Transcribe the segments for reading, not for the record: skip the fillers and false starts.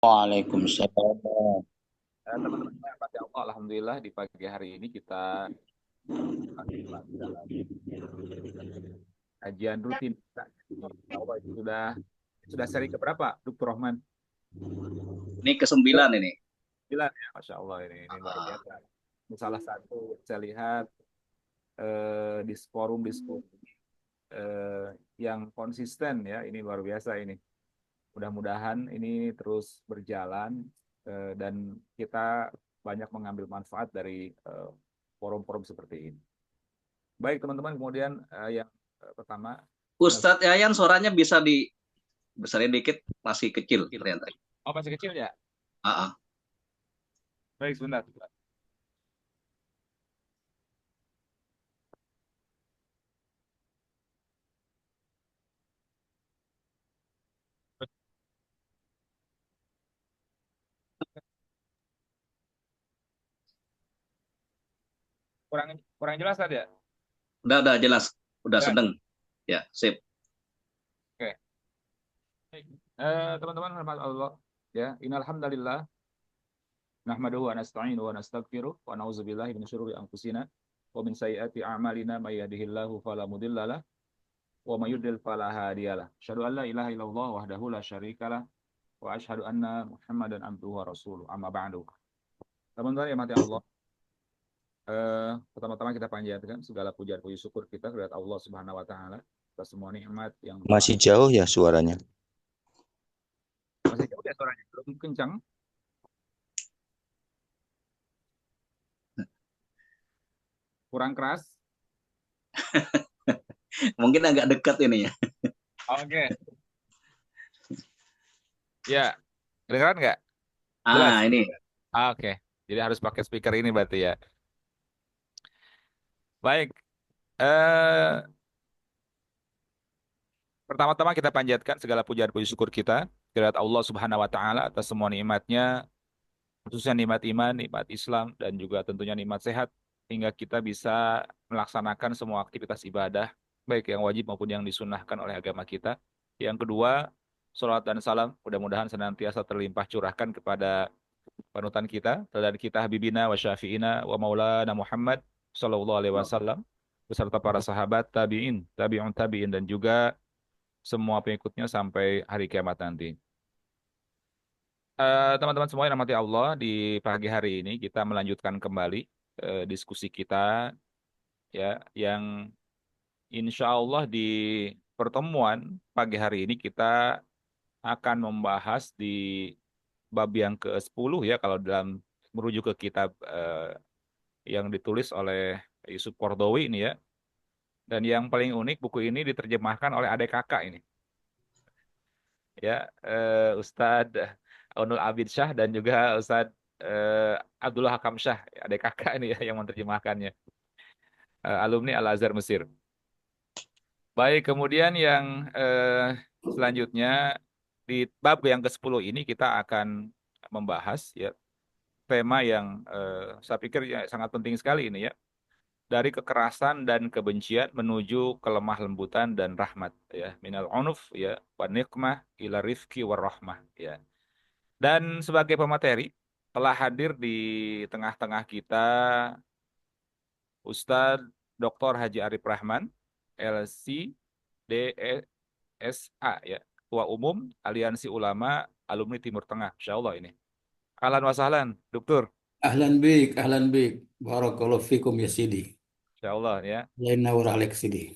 Waalaikumsalam. Teman-teman, alhamdulillah di pagi hari ini kita dalam kajian rutin kita. Allah itu sudah seri keberapa, Dr. Rahman? Ini ke-9 ini. Gila, ya, Masya Allah ini luar Ah, biasa. Ini salah satu saya lihat di forum diskusi eh, yang konsisten ya, ini luar biasa ini. Mudah-mudahan ini terus berjalan dan kita banyak mengambil manfaat dari forum-forum seperti ini. Baik teman-teman, kemudian yang pertama, Ustadz Yayan suaranya bisa dibesarin dikit, masih kecil ternyata. oh masih kecil ya? Ah, ah. Baik, sebentar. Kurang kurang jelas tadi ya? Udah jelas, udah Ya, sedang. Ya, sip. oke. Baik. Teman-teman, hormat Allah. Ya, innalhamdalillah nahmaduhu wa nasta'inuhu wa nastaghfiruh wa na'udzubillahi min syururi anfusina wa min sayyiati a'malina may yahdihillahu fala mudhillalah wa may yudlil fala hadiyalah. Asyhadu an la ilaha illallah wahdahu la syarikalah wa asyhadu anna Muhammadan abduhu wa rasuluh. Amma ba'du. Teman-teman yang mati Allah, pertama-tama kita panjatkan segala pujian puji syukur kita kepada Allah Subhanahu wa taala atas semua nikmat yang telah. Masih jauh ya suaranya. Masih jauh ya suaranya? Belum kencang? Kurang keras? Mungkin agak dekat ini ya. Oke. Ya, kedengeran nggak? Jelas? Ah, ini. Oke. Jadi harus pakai speaker ini berarti ya. Baik. Eh, Pertama-tama kita panjatkan segala pujian puji syukur kita kepada Allah Subhanahu wa taala atas semua nikmatnya, khususnya nikmat iman, nikmat Islam dan juga tentunya nikmat sehat hingga kita bisa melaksanakan semua aktivitas ibadah baik yang wajib maupun yang disunahkan oleh agama kita. Yang kedua, salawat dan salam mudah-mudahan senantiasa terlimpah curahkan kepada panutan kita dan kita habibina wa syafi'ina wa maulana Muhammad sallallahu alaihi wasallam beserta para sahabat tabi'in, tabi'un tabi'in dan juga semua pengikutnya sampai hari kiamat nanti. Teman-teman semua yang rahmati Allah, di pagi hari ini kita melanjutkan kembali diskusi kita ya yang insya Allah di pertemuan pagi hari ini kita akan membahas di bab yang ke-10 ya kalau dalam merujuk ke kitab yang ditulis oleh Yusuf Kordowi ini ya. Dan yang paling unik buku ini diterjemahkan oleh adik kakak ini ya, Ustadz Aunul Abid Syah dan juga Ustadz Abdullah Hakam Syah, adik kakak ini ya yang menerjemahkannya, alumni Al-Azhar Mesir. Baik, kemudian yang selanjutnya di bab yang ke-10 ini kita akan membahas ya tema yang saya pikir ya sangat penting sekali ini ya. Dari kekerasan dan kebencian menuju kelemah lembutan dan rahmat ya. Minal unuf ya wa nikmah ila rifki warahmah ya. Dan sebagai pemateri telah hadir di tengah-tengah kita Ustadz Dr. Haji Arif Rahman, LC, DSA ya, Ketua Umum Aliansi Ulama Alumni Timur Tengah. Insya Allah ini. Ahlan wa sahlan, Dokter. Ahlan bik. Barakallahu fikum ya Sidi. Insya Allah ya. Lain nawar alek Sidi.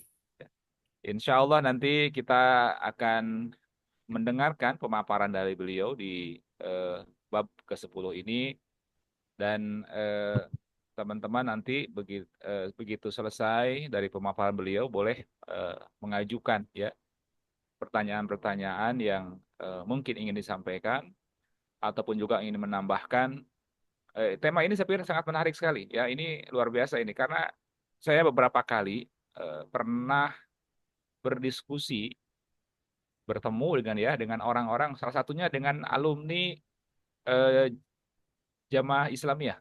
Insya Allah nanti kita akan mendengarkan pemaparan dari beliau di bab ke-10 ini dan teman-teman nanti begitu selesai dari pemaparan beliau boleh mengajukan ya pertanyaan-pertanyaan yang mungkin ingin disampaikan ataupun juga ingin menambahkan. Tema ini saya pikir sangat menarik sekali ya, ini luar biasa ini karena saya beberapa kali pernah berdiskusi bertemu dengan orang-orang salah satunya dengan alumni eh, Jamaah Islamiyah.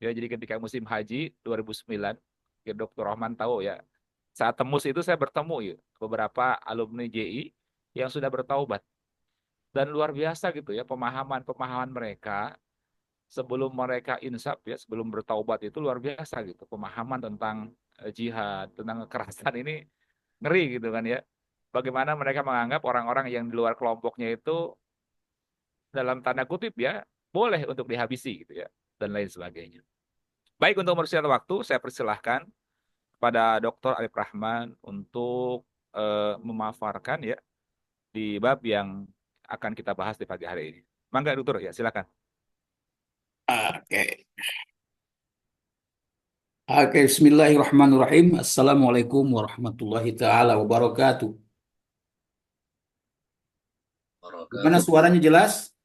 Ya, jadi ketika musim haji 2009, ya Dr. Rahman tahu ya. Saat tembus itu saya bertemu ya, beberapa alumni JI yang sudah bertaubat. Dan luar biasa gitu ya pemahaman-pemahaman mereka sebelum mereka insaf ya, sebelum bertaubat itu luar biasa gitu. Pemahaman tentang jihad, tentang kekerasan ini ngeri gitu kan ya. Bagaimana mereka menganggap orang-orang yang di luar kelompoknya itu dalam tanda kutip ya boleh untuk dihabisi gitu ya dan lain sebagainya. Baik, untuk mempersingkat waktu saya persilahkan kepada Dr. Arif Rahman untuk memaparkan ya di bab yang akan kita bahas di pagi hari ini. Mangga dokter ya, silakan. Oke. Oke, Bismillahirrahmanirrahim. Assalamualaikum warahmatullahi taala wabarakatuh. Gimana Wabarakatuh. suaranya jelas?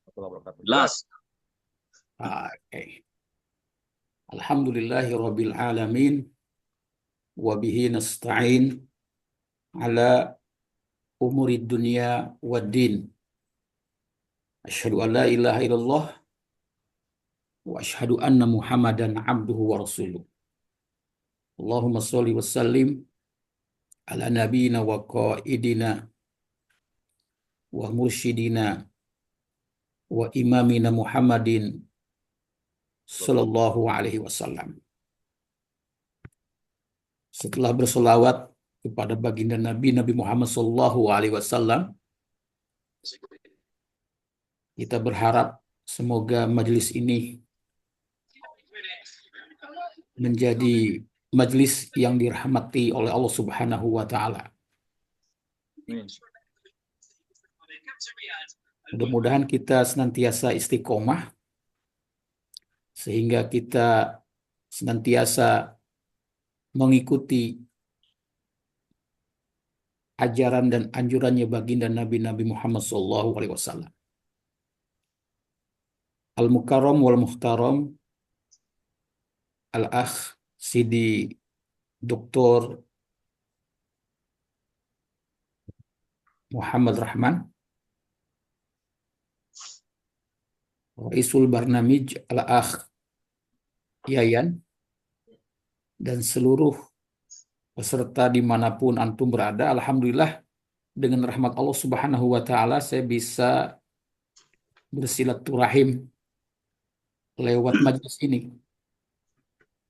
Jelas. Oke. Alhamdulillahi rabbil alamin wa bihi nasta'in ala umuri dunya waddin. Asyhadu an la ilaha illallah wa asyhadu anna Muhammadan abduhu wa rasuluh. Allahumma sholli wa sallim ala nabiyyina wa qaidina wa mursyidina wa imamina Muhammadin sallallahu alaihi wasallam. Setelah bersolawat kepada baginda Nabi Muhammad sallallahu alaihi wasallam, kita berharap semoga majelis ini menjadi majelis yang dirahmati oleh Allah Subhanahu wa taala. Mudah-mudahan kita senantiasa istiqomah sehingga kita senantiasa mengikuti ajaran dan anjurannya baginda Nabi Muhammad SAW. Al-Mukarram wal Muhtaram, Al-Akh Sidi Dr. Muhammad Rahman, Raisul Barnamij Al-Akh Yayan, dan seluruh peserta dimanapun antum berada. Alhamdulillah, dengan rahmat Allah Subhanahu wa taala saya bisa bersilaturahim lewat majelis ini.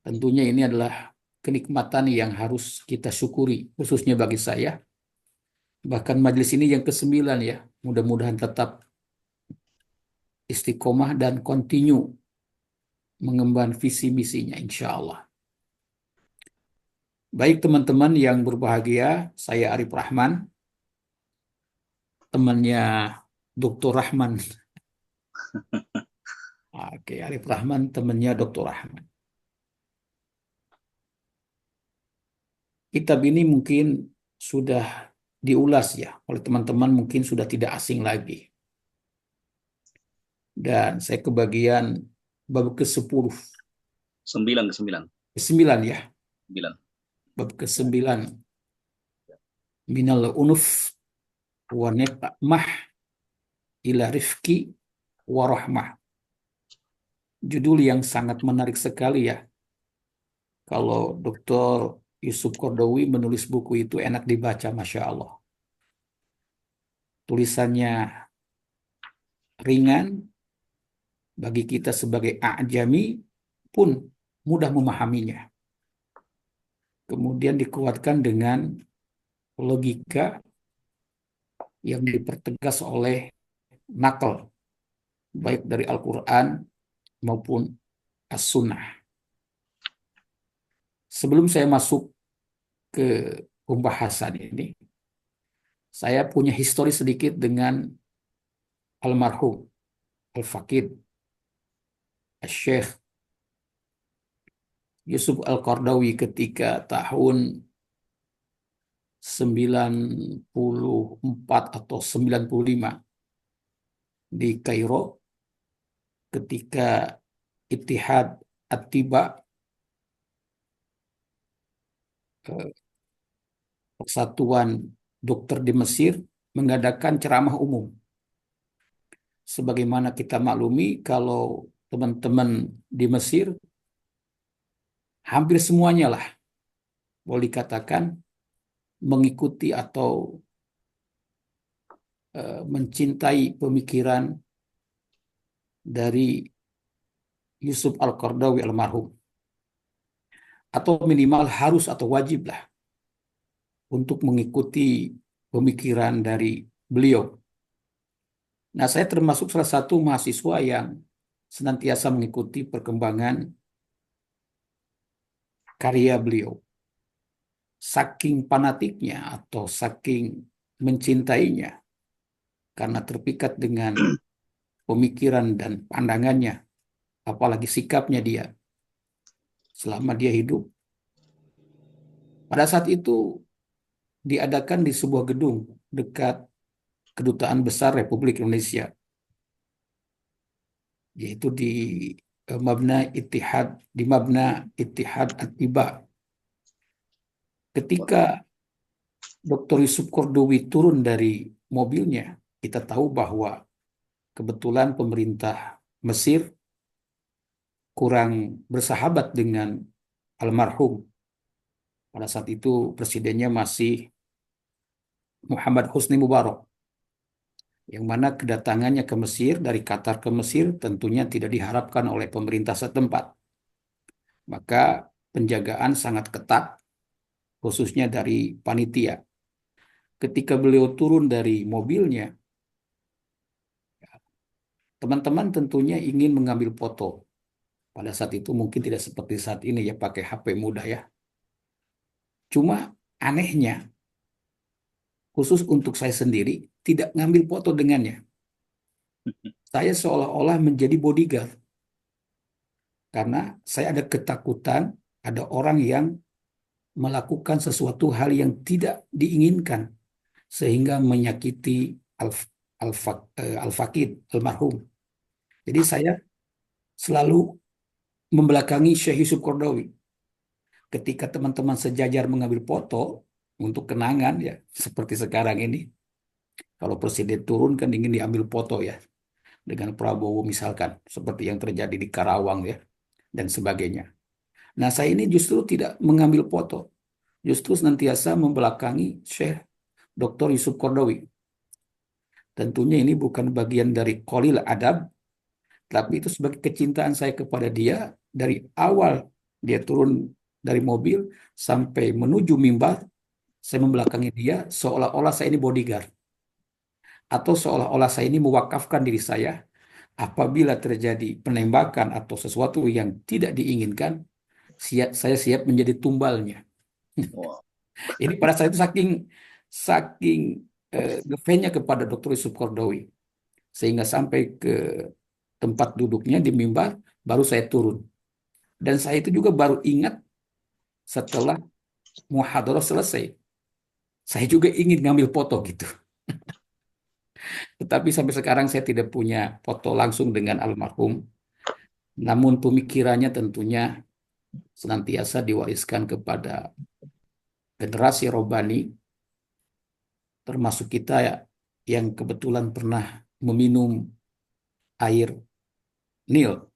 Tentunya ini adalah kenikmatan yang harus kita syukuri, khususnya bagi saya. Bahkan majelis ini yang ke-9 ya. Mudah-mudahan tetap istiqomah dan continue mengemban visi misinya insya Allah. Baik teman-teman yang berbahagia, saya Arif Rahman, temannya Dr. Rahman. Oke, Arif Rahman temannya Dr. Rahman. Kitab ini mungkin sudah diulas ya oleh teman-teman, mungkin sudah tidak asing lagi. Dan saya kebagian bab ke-10. 9 ke 9. Ke-9 ya. 9. Bab ke-9. Minal unuf wa niqmah ila rifki wa rahmah. Judul yang sangat menarik sekali ya. Kalau Dr. Yusuf Qaradawi menulis buku itu enak dibaca, Masya Allah. Tulisannya ringan, bagi kita sebagai a'jami pun mudah memahaminya. Kemudian dikuatkan dengan logika yang dipertegas oleh nakal, baik dari Al-Quran maupun As-Sunnah. Sebelum saya masuk ke pembahasan ini, saya punya histori sedikit dengan almarhum Al-Faqih Al-Syekh Yusuf Al-Qaradawi ketika tahun 94 atau 95 di Kairo, ketika Ittihad At-Tiba, Persatuan Dokter di Mesir, mengadakan ceramah umum. Sebagaimana kita maklumi, kalau teman-teman di Mesir, hampir semuanya lah, boleh dikatakan, mengikuti atau mencintai pemikiran dari Yusuf Al-Qaradawi almarhum, atau minimal harus atau wajib lah untuk mengikuti pemikiran dari beliau. Nah, saya termasuk salah satu mahasiswa yang senantiasa mengikuti perkembangan karya beliau. Saking fanatiknya atau saking mencintainya, karena terpikat dengan pemikiran dan pandangannya, apalagi sikapnya dia selama dia hidup. Pada saat itu diadakan di sebuah gedung dekat Kedutaan Besar Republik Indonesia, yaitu di Mabna Ittihad Atiba. Ketika Dr. Yusuf Qaradawi turun dari mobilnya, kita tahu bahwa kebetulan pemerintah Mesir kurang bersahabat dengan almarhum. Pada saat itu presidennya masih Muhammad Husni Mubarak, yang mana kedatangannya ke Mesir, dari Qatar ke Mesir, tentunya tidak diharapkan oleh pemerintah setempat. Maka penjagaan sangat ketat, khususnya dari panitia. Ketika beliau turun dari mobilnya, teman-teman tentunya ingin mengambil foto. Pada saat itu mungkin tidak seperti saat ini ya, pakai HP mudah ya. Cuma anehnya, khusus untuk saya sendiri, tidak ngambil foto dengannya. Saya seolah-olah menjadi bodyguard. Karena saya ada ketakutan ada orang yang melakukan sesuatu hal yang tidak diinginkan, sehingga menyakiti Al-Faqid, almarhum. Jadi saya selalu membelakangi Syekh Yusuf Qaradawi. Ketika teman-teman sejajar mengambil foto untuk kenangan ya, seperti sekarang ini, kalau presiden turun kan ingin diambil foto ya, dengan Prabowo misalkan, seperti yang terjadi di Karawang ya, dan sebagainya. Nah, saya ini justru tidak mengambil foto, justru senantiasa membelakangi Syekh Dr. Yusuf Qaradawi. Tentunya ini bukan bagian dari Qalil Adab, tapi itu sebagai kecintaan saya kepada dia dari awal dia turun dari mobil sampai menuju mimbar. Saya membelakangi dia seolah-olah saya ini bodyguard, atau seolah-olah saya ini mewakafkan diri saya apabila terjadi penembakan atau sesuatu yang tidak diinginkan, saya siap menjadi tumbalnya. Wow. Ini pada saat itu saking saking ngefans-nya kepada Dr. Yusuf Qaradawi, sehingga sampai ke tempat duduknya di mimbar baru saya turun. Dan saya itu juga baru ingat setelah muhadarah selesai. Saya juga ingin ngambil foto gitu. Tetapi sampai sekarang saya tidak punya foto langsung dengan almarhum. Namun pemikirannya tentunya senantiasa diwariskan kepada generasi Robani, termasuk kita ya, yang kebetulan pernah meminum air Nil.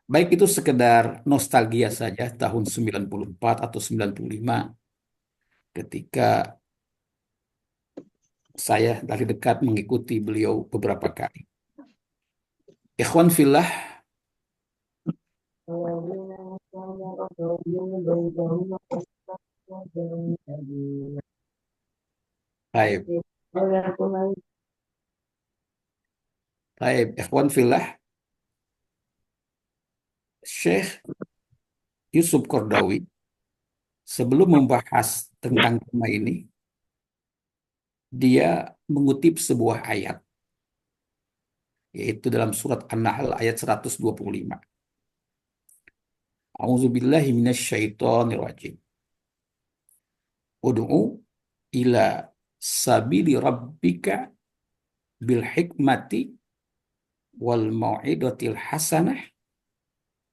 Baik itu sekedar nostalgia saja tahun 94 atau 95, ketika saya dari dekat mengikuti beliau beberapa kali. Ikhwan fillah, baik, baik, ikhwan fillah, Syekh Yusuf Qaradawi sebelum membahas tentang tema ini, dia mengutip sebuah ayat, yaitu dalam surat An-Nahl ayat 125. A'udzubillahi minasyaitonirrajim. Ud'u ila sabili rabbika bil hikmati wal mau'idatil hasanah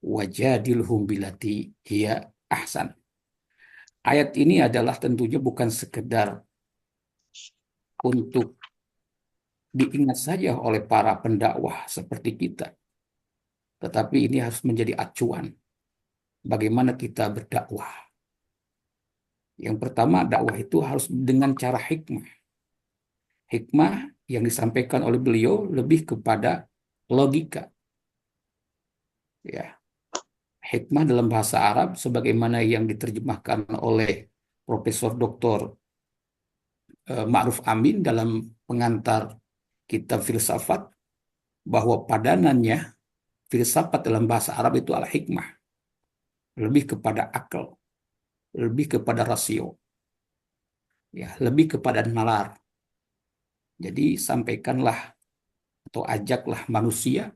wajadilhum billati hiya ahsan. Ayat ini adalah tentunya bukan sekedar untuk diingat saja oleh para pendakwah seperti kita, tetapi ini harus menjadi acuan bagaimana kita berdakwah. Yang pertama, dakwah itu harus dengan cara hikmah. Hikmah yang disampaikan oleh beliau lebih kepada logika, ya. Hikmah dalam bahasa Arab sebagaimana yang diterjemahkan oleh Profesor Dr. Ma'ruf Amin dalam pengantar kitab filsafat, bahwa padanannya filsafat dalam bahasa Arab itu al-hikmah, lebih kepada akal, lebih kepada rasio, ya, lebih kepada nalar. Jadi sampaikanlah atau ajaklah manusia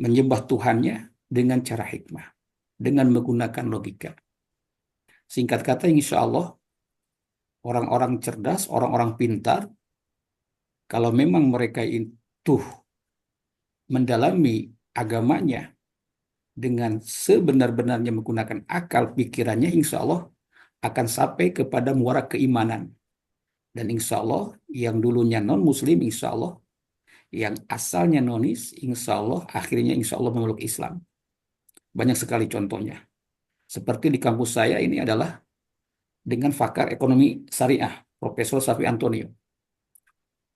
menyembah Tuhannya dengan cara hikmah, dengan menggunakan logika. Singkat kata, insya Allah orang-orang cerdas, orang-orang pintar, kalau memang mereka itu mendalami agamanya dengan sebenar-benarnya menggunakan akal pikirannya, insya Allah akan sampai kepada muara keimanan. Dan insya Allah yang dulunya non-muslim, insya Allah yang asalnya nonis, insya Allah akhirnya insya Allah memeluk Islam. Banyak sekali contohnya. Seperti di kampus saya ini adalah dengan pakar ekonomi syariah, Profesor Safi Antonio.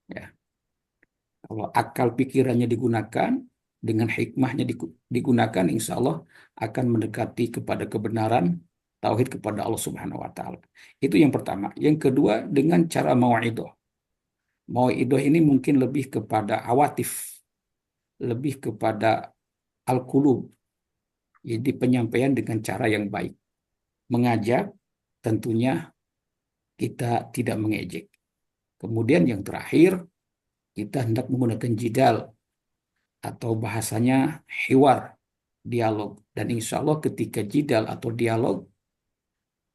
Ya, kalau akal pikirannya digunakan, dengan hikmahnya digunakan, insya Allah akan mendekati kepada kebenaran, tauhid kepada Allah Subhanahu Wa Taala. Itu yang pertama. Yang kedua, dengan cara mau'idoh. Mau'idoh ini mungkin lebih kepada awatif, lebih kepada al-qulub. Jadi penyampaian dengan cara yang baik. Mengajak, tentunya kita tidak mengejek. Kemudian yang terakhir, kita hendak menggunakan jidal atau bahasanya hiwar, dialog. Dan insya Allah ketika jidal atau dialog,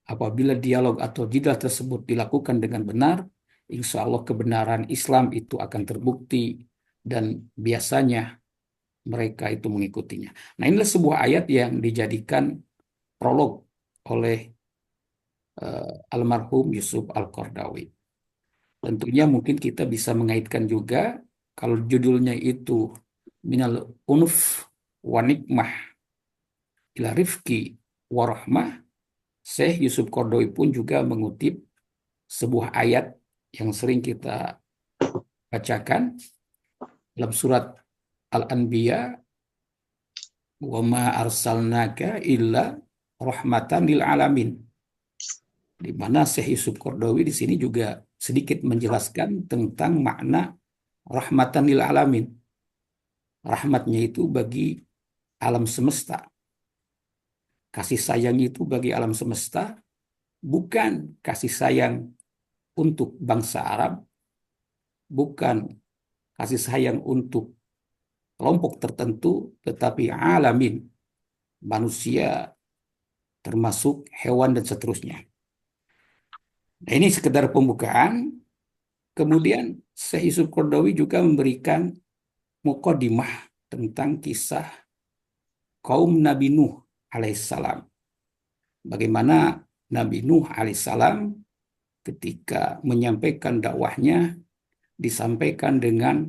apabila dialog atau jidal tersebut dilakukan dengan benar, insya Allah kebenaran Islam itu akan terbukti dan biasanya mereka itu mengikutinya. Nah, inilah sebuah ayat yang dijadikan prolog oleh almarhum Yusuf Al-Qaradawi. Tentunya mungkin kita bisa mengaitkan juga kalau judulnya itu minal unuf wa nikmah ila rifki wa rahmah, Syekh Yusuf Qaradawi pun juga mengutip sebuah ayat yang sering kita bacakan dalam surat Al-Anbiya, wa ma arsalnaka illa rahmatan lil alamin, di mana Syekh Yusuf Qaradawi di sini juga sedikit menjelaskan tentang makna rahmatan lil alamin. Rahmatnya itu bagi alam semesta. Kasih sayang itu bagi alam semesta, bukan kasih sayang untuk bangsa Arab, bukan kasih sayang untuk kelompok tertentu, tetapi alamin, manusia, termasuk hewan dan seterusnya. Nah, ini sekedar pembukaan. Kemudian Syekh Yusuf Qaradawi juga memberikan mukadimah tentang kisah kaum Nabi Nuh alaihissalam. Bagaimana Nabi Nuh alaihissalam ketika menyampaikan dakwahnya disampaikan dengan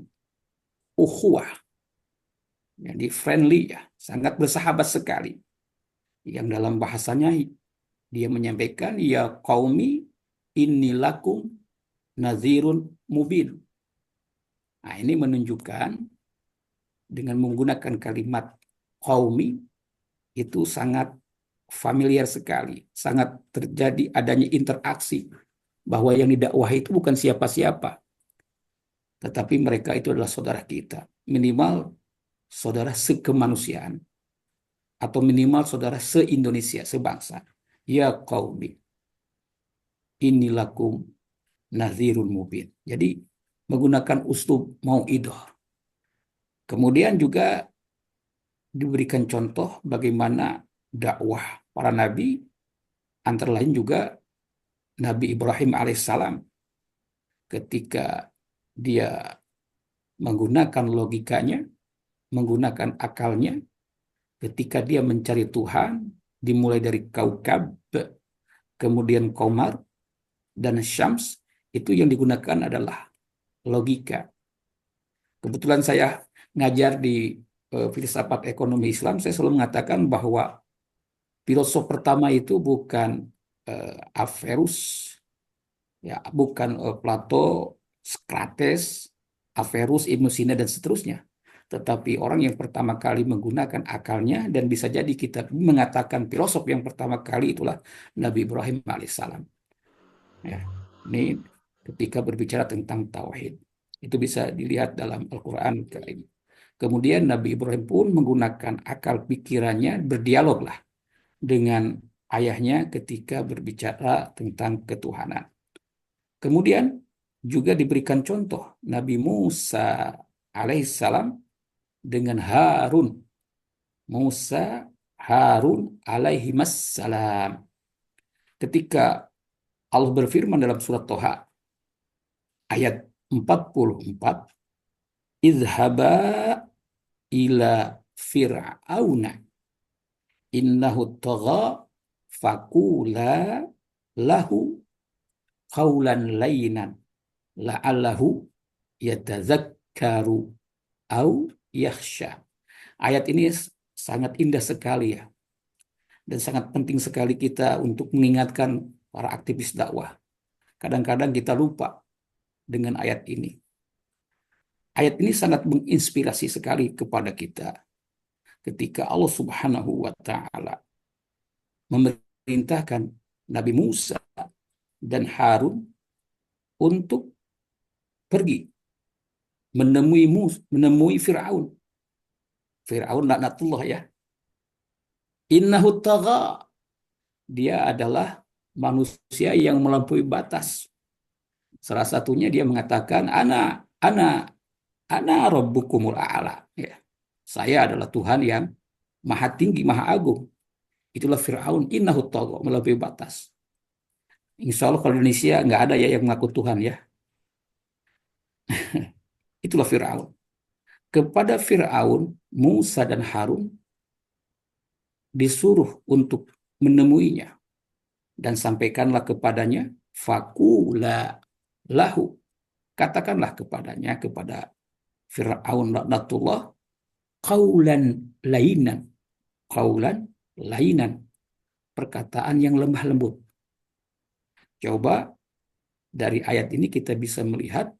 ukhuwah, jadi friendly, ya, sangat bersahabat sekali. Yang dalam bahasanya dia menyampaikan, ya qaumi inni lakum nazirun mubin. Nah, ini menunjukkan dengan menggunakan kalimat qaumi itu sangat familiar sekali, sangat terjadi adanya interaksi bahwa yang didakwahi itu bukan siapa-siapa, tetapi mereka itu adalah saudara kita, minimal saudara sekemanusiaan, atau minimal saudara se-Indonesia, sebangsa. Ya qaumi inilakum nazirun mubin. Jadi menggunakan uslub mau'idah. Kemudian juga diberikan contoh bagaimana dakwah para nabi, antara lain juga Nabi Ibrahim alaihissalam ketika dia menggunakan logikanya, menggunakan akalnya, ketika dia mencari Tuhan, dimulai dari kaukab, kemudian qamar, dan syams, itu yang digunakan adalah logika. Kebetulan saya ngajar di filsafat ekonomi Islam, saya selalu mengatakan bahwa filosof pertama itu bukan Averroes, ya, bukan Plato, Socrates, Averroes, Ibnu Sina, dan seterusnya. Tetapi orang yang pertama kali menggunakan akalnya, dan bisa jadi kita mengatakan filosof yang pertama kali itulah Nabi Ibrahim alaihissalam. Ya, ini ketika berbicara tentang tauhid. Itu bisa dilihat dalam Al-Quran Karim. Kemudian Nabi Ibrahim pun menggunakan akal pikirannya berdialoglah dengan ayahnya ketika berbicara tentang ketuhanan. Kemudian juga diberikan contoh Nabi Musa alaihissalam dengan Harun. Musa, Harun alaihimassalam. Ketika Allah berfirman dalam surat Toha ayat 44, idhaba ila fir'auna innahu tagha fakula lahu qawlan layyinan la'allahu yatazakkaru au yakhsha. Ayat ini sangat indah sekali ya, dan sangat penting sekali kita untuk mengingatkan para aktivis dakwah. Kadang-kadang kita lupa dengan ayat ini. Ayat ini sangat menginspirasi sekali kepada kita ketika Allah Subhanahu wa taala memerintahkan Nabi Musa dan Harun untuk pergi menemui Firaun. Firaun laknatullah ya. Innahu tagha. Dia adalah manusia yang melampaui batas. Salah satunya dia mengatakan ana rabbukumul a'la. Ya. Saya adalah Tuhan yang maha tinggi, maha agung. Itulah Firaun, innahu tagha, melampaui batas. Insya Allah kalau di Indonesia nggak ada ya yang mengaku Tuhan ya. Itulah Firaun. Kepada Firaun, Musa dan Harun disuruh untuk menemuinya, dan sampaikanlah kepadanya, fakula lahu, katakanlah kepadanya, kepada Fir'aun laknatullah, qaulan lainan, qaulan lainan, perkataan yang lemah lembut. Coba dari ayat ini kita bisa melihat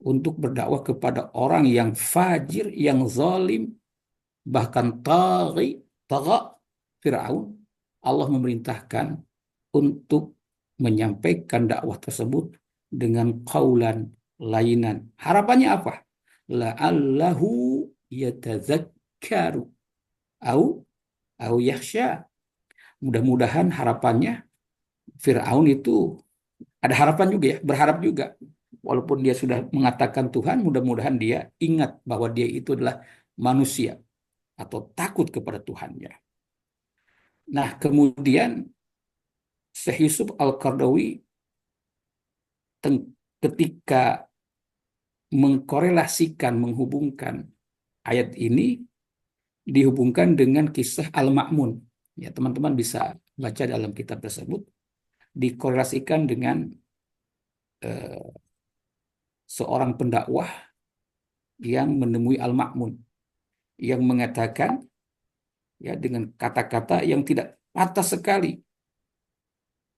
untuk berdakwah kepada orang yang fajir, yang zalim, bahkan tagha, Fir'aun, Allah memerintahkan untuk menyampaikan dakwah tersebut dengan qaulan lainan. Harapannya apa? La'allahu yatazakkaru au yakhsha. Mudah-mudahan harapannya Fir'aun itu ada harapan juga ya, berharap juga. Walaupun dia sudah mengatakan Tuhan, mudah-mudahan dia ingat bahwa dia itu adalah manusia atau takut kepada Tuhannya. Nah, kemudian Syekh Yusuf Al-Qaradawi ketika mengkorelasikan, menghubungkan ayat ini dihubungkan dengan kisah Al-Ma'mun. Ya, teman-teman bisa baca dalam kitab tersebut, dikorelasikan dengan seorang pendakwah yang menemui Al-Ma'mun, yang mengatakan ya dengan kata-kata yang tidak pantas sekali,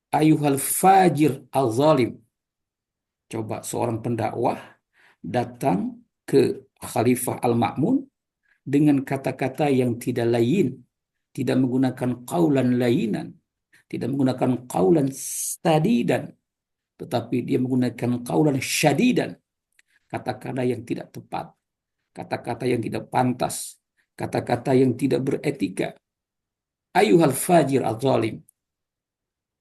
ayuhal fajir al-zalim. Coba seorang pendakwah datang ke Khalifah Al-Ma'mun dengan kata-kata yang tidak lain, tidak menggunakan qaulan lainan, tidak menggunakan qaulan sadidan, tetapi dia menggunakan qaulan syadidan, kata-kata yang tidak tepat, kata-kata yang tidak pantas, kata-kata yang tidak beretika. Ayuhal fajir al-zalim.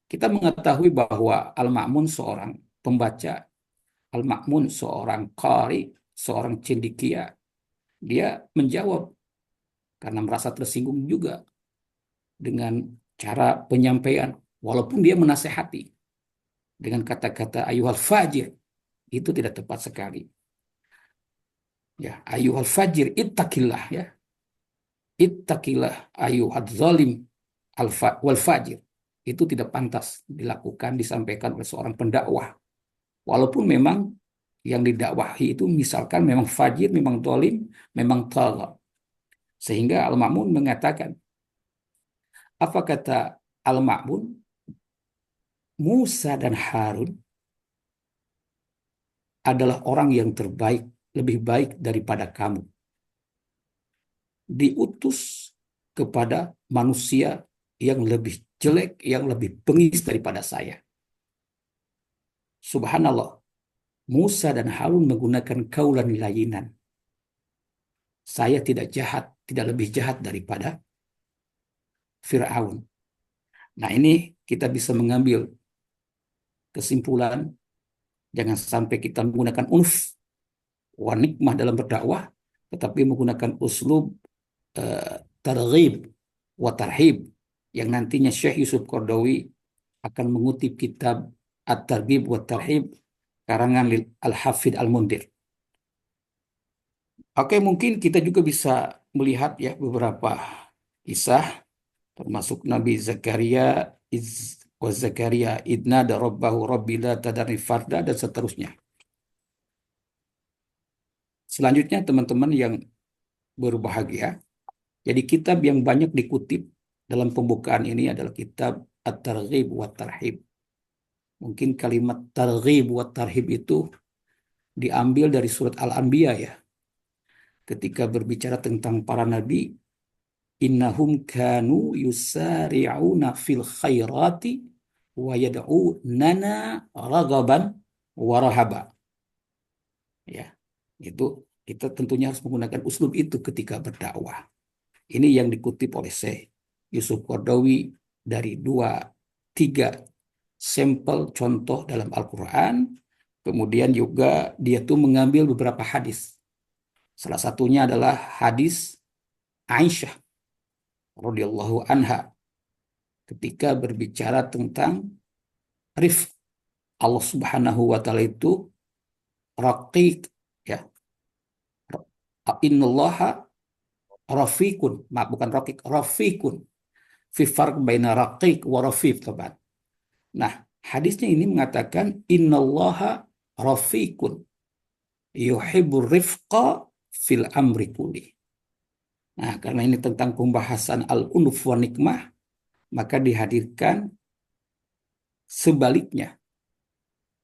Kita mengetahui bahwa Al-Ma'mun seorang pembaca, Al-Ma'mun seorang qari, seorang cendekia. Dia menjawab karena merasa tersinggung juga dengan cara penyampaian, walaupun dia menasehati dengan kata-kata ayuhal fajir, itu tidak tepat sekali. Ya, ayuhal fajir ittaqillah ya. Ittaqillah ayuhal zalim wal fajir. Itu tidak pantas dilakukan, disampaikan oleh seorang pendakwah. Walaupun memang yang didakwahi itu misalkan memang fajir, memang zalim, memang tagha. Sehingga Al-Ma'mun mengatakan, apa kata Al-Ma'mun? Musa dan Harun adalah orang yang terbaik, lebih baik daripada kamu. Diutus kepada manusia yang lebih jelek, yang lebih bengis daripada saya. Subhanallah, Musa dan Harun menggunakan kaulan layinan. Saya tidak jahat, tidak lebih jahat daripada Fir'aun. Nah, ini kita bisa mengambil kesimpulan, jangan sampai kita menggunakan unf wa nikmah dalam berdakwah, tetapi menggunakan uslub targhib wa tarhib, yang nantinya Syekh Yusuf Qaradawi akan mengutip kitab At-Targhib wa Tarhib karangan Al-Hafidh Al-Mundhir. Oke, mungkin kita juga bisa melihat ya beberapa kisah, termasuk Nabi Zakaria wa Zakaria idnada rabbahu rabbi la tadarni farda, dan seterusnya. Selanjutnya teman-teman yang berbahagia, jadi kitab yang banyak dikutip dalam pembukaan ini adalah kitab At-Targhib wa Tarhib. Mungkin kalimat targhib wa tarhib itu diambil dari surat Al-Anbiya ya. Ketika berbicara tentang para nabi, innahum kanu yusari'una fil khairati wa yad'unana ragaban wa rahaba. Ya, itu kita tentunya harus menggunakan uslub itu ketika berdakwah. Ini yang dikutip oleh Syekh Yusuf Qaradawi dari 2-3 sampel contoh dalam Al-Quran. Kemudian juga dia tuh mengambil beberapa hadis. Salah satunya adalah hadis Aisyah radhiyallahu anha ketika berbicara tentang rifq. Allah Subhanahu wa taala itu raqiq ya. Innallaha rafiqun, maaf bukan raqiq, rafiqun. Fi farq baina raqiq wa rafiq, teman. Nah, hadisnya ini mengatakan innallaha rafiqun yuhibbur rifqa fil amri kulli. Nah, karena ini tentang pembahasan al-unuf wa nikmah, maka dihadirkan sebaliknya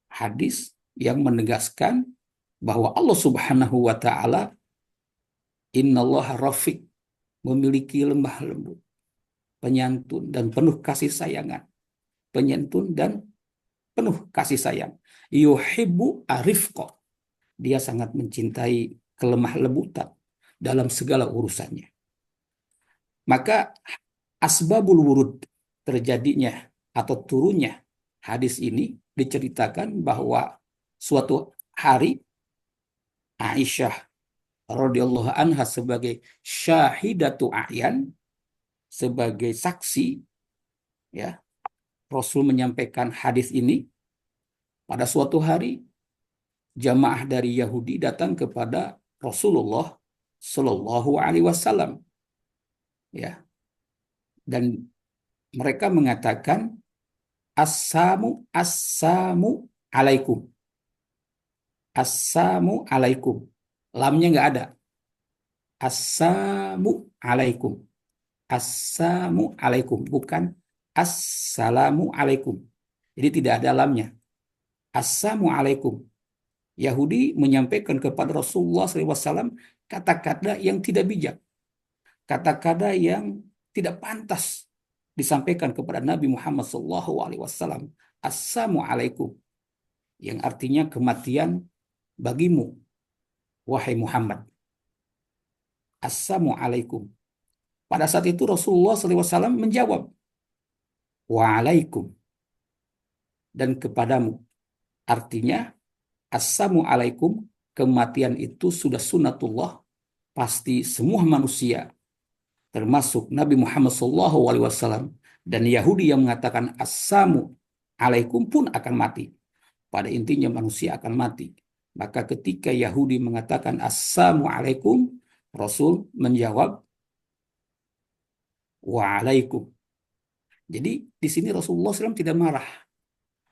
hadis yang menegaskan bahwa Allah Subhanahu wa taala innallaha rafiq, memiliki lemah lembut, penyantun dan penuh kasih sayangan. Penyantun dan penuh kasih sayang. Yuhibbu arifqa, dia sangat mencintai kelemah lembutan dalam segala urusannya. Maka asbabul wurud, terjadinya atau turunnya hadis ini, diceritakan bahwa suatu hari Aisyah radhiyallahu anha sebagai syahidatu a'yan, sebagai saksi ya, Rasul menyampaikan hadis ini. Pada suatu hari jamaah dari Yahudi datang kepada Rasulullah Shallallahu Alaihi Wasallam, ya, dan mereka mengatakan assamu alaikum, assamu alaikum, lamnya nggak ada, assamu alaikum, assamu alaikum, bukan assalamu alaikum, jadi tidak ada lamnya, assamu alaikum. Yahudi menyampaikan kepada Rasulullah SAW kata-kata yang tidak bijak, kata-kata yang tidak pantas disampaikan kepada Nabi Muhammad SAW. Assalamualaikum, yang artinya kematian bagimu, wahai Muhammad. Assalamualaikum. Pada saat itu Rasulullah SAW menjawab, waalaikum, dan kepadamu. Artinya, assalamualaikum, kematian itu sudah sunatullah, pasti semua manusia, termasuk Nabi Muhammad SAW dan Yahudi yang mengatakan assalamu alaikum pun akan mati. Pada intinya manusia akan mati. Maka ketika Yahudi mengatakan assalamu alaikum, Rasul menjawab waalaikum. Jadi di sini Rasulullah SAW tidak marah,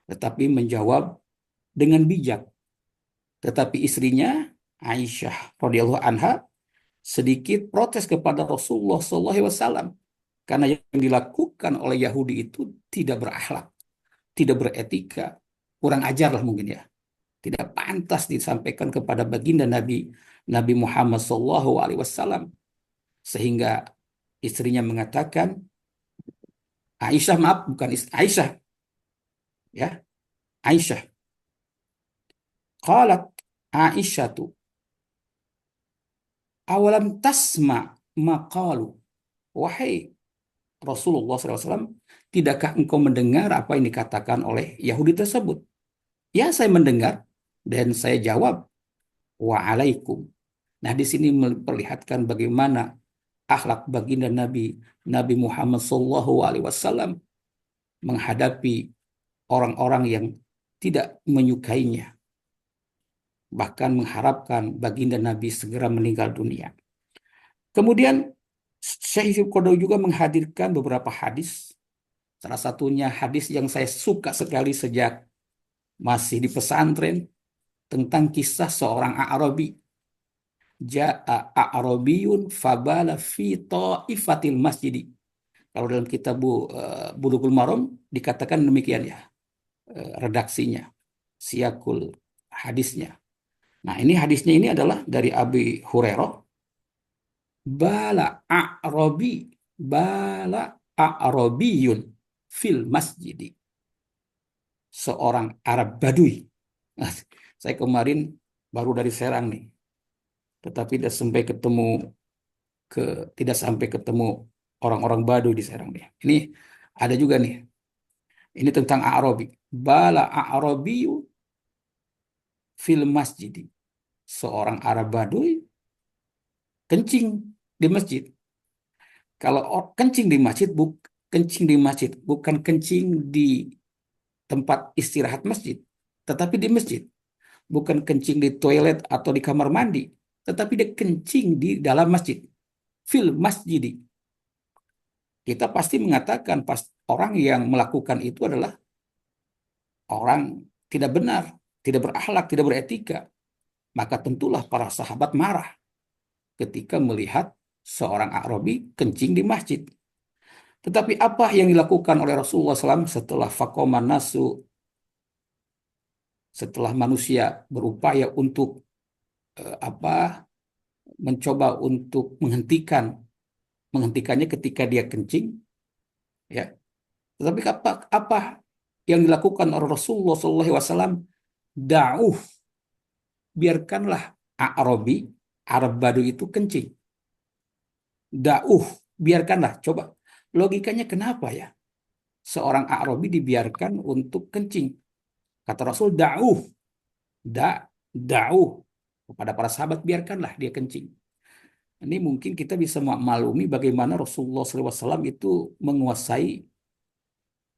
tetapi menjawab dengan bijak. Tetapi istrinya Aisyah radhiyallahu anha sedikit protes kepada Rasulullah SAW karena yang dilakukan oleh Yahudi itu tidak berakhlak, tidak beretika, kurang ajar lah mungkin ya. tidak pantas disampaikan kepada baginda Nabi Nabi Muhammad SAW, sehingga istrinya mengatakan, Aisyah, maaf, bukan Aisyah, ya, Aisyah, qalat Aisyah tu awalam tasma maqalu, wahai Rasulullah SAW, tidakkah engkau mendengar apa yang dikatakan oleh Yahudi tersebut? Ya, saya mendengar dan saya jawab, waalaikum. Nah, di sini memperlihatkan bagaimana akhlak baginda Nabi Nabi Muhammad SAW menghadapi orang-orang yang tidak menyukainya, bahkan mengharapkan baginda Nabi segera meninggal dunia. Kemudian Syekh Yusuf Qaradawi juga menghadirkan beberapa hadis. Salah satunya hadis yang saya suka sekali sejak masih di pesantren, tentang kisah seorang A'rabi. Ja'a A'rabiyun fabala fi ta'ifatil masjidi. Kalau dalam kitab Bulughul Maram dikatakan demikian ya, redaksinya, siakul hadisnya. Nah, ini hadisnya ini adalah dari Abi Hurairah. Bala A'rabi, bala A'rabiyun fil masjidi. Seorang Arab Baduy. Nah, saya kemarin baru dari Serang nih, tetapi tidak sampai ketemu orang-orang Baduy di Serang nih. Ini ada juga nih. Ini tentang A'rabi. Bala A'rabiyu fil masjidi. Seorang Arab Baduy kencing di masjid. Kalau kencing di masjid, kencing di masjid, bukan kencing di tempat istirahat masjid, tetapi di masjid. Bukan kencing di toilet atau di kamar mandi, tetapi dia kencing di dalam masjid. Fil masjidi. Kita pasti mengatakan orang yang melakukan itu adalah orang tidak benar, tidak berakhlak, tidak beretika. Maka tentulah para sahabat marah ketika melihat seorang A'rabi kencing di masjid. Tetapi apa yang dilakukan oleh Rasulullah SAW setelah faqaman nasu, setelah manusia berupaya untuk mencoba untuk menghentikannya ketika dia kencing, ya. Tetapi apa yang dilakukan oleh Rasulullah SAW? Da'uh, biarkanlah A'rabi, Arab Baduy itu kencing. Da'uh, biarkanlah. Coba logikanya kenapa ya seorang A'rabi dibiarkan untuk kencing? Kata Rasul, da'uh, da'uh, kepada para sahabat, biarkanlah dia kencing. Ini mungkin kita bisa maklumi bagaimana Rasulullah SAW itu menguasai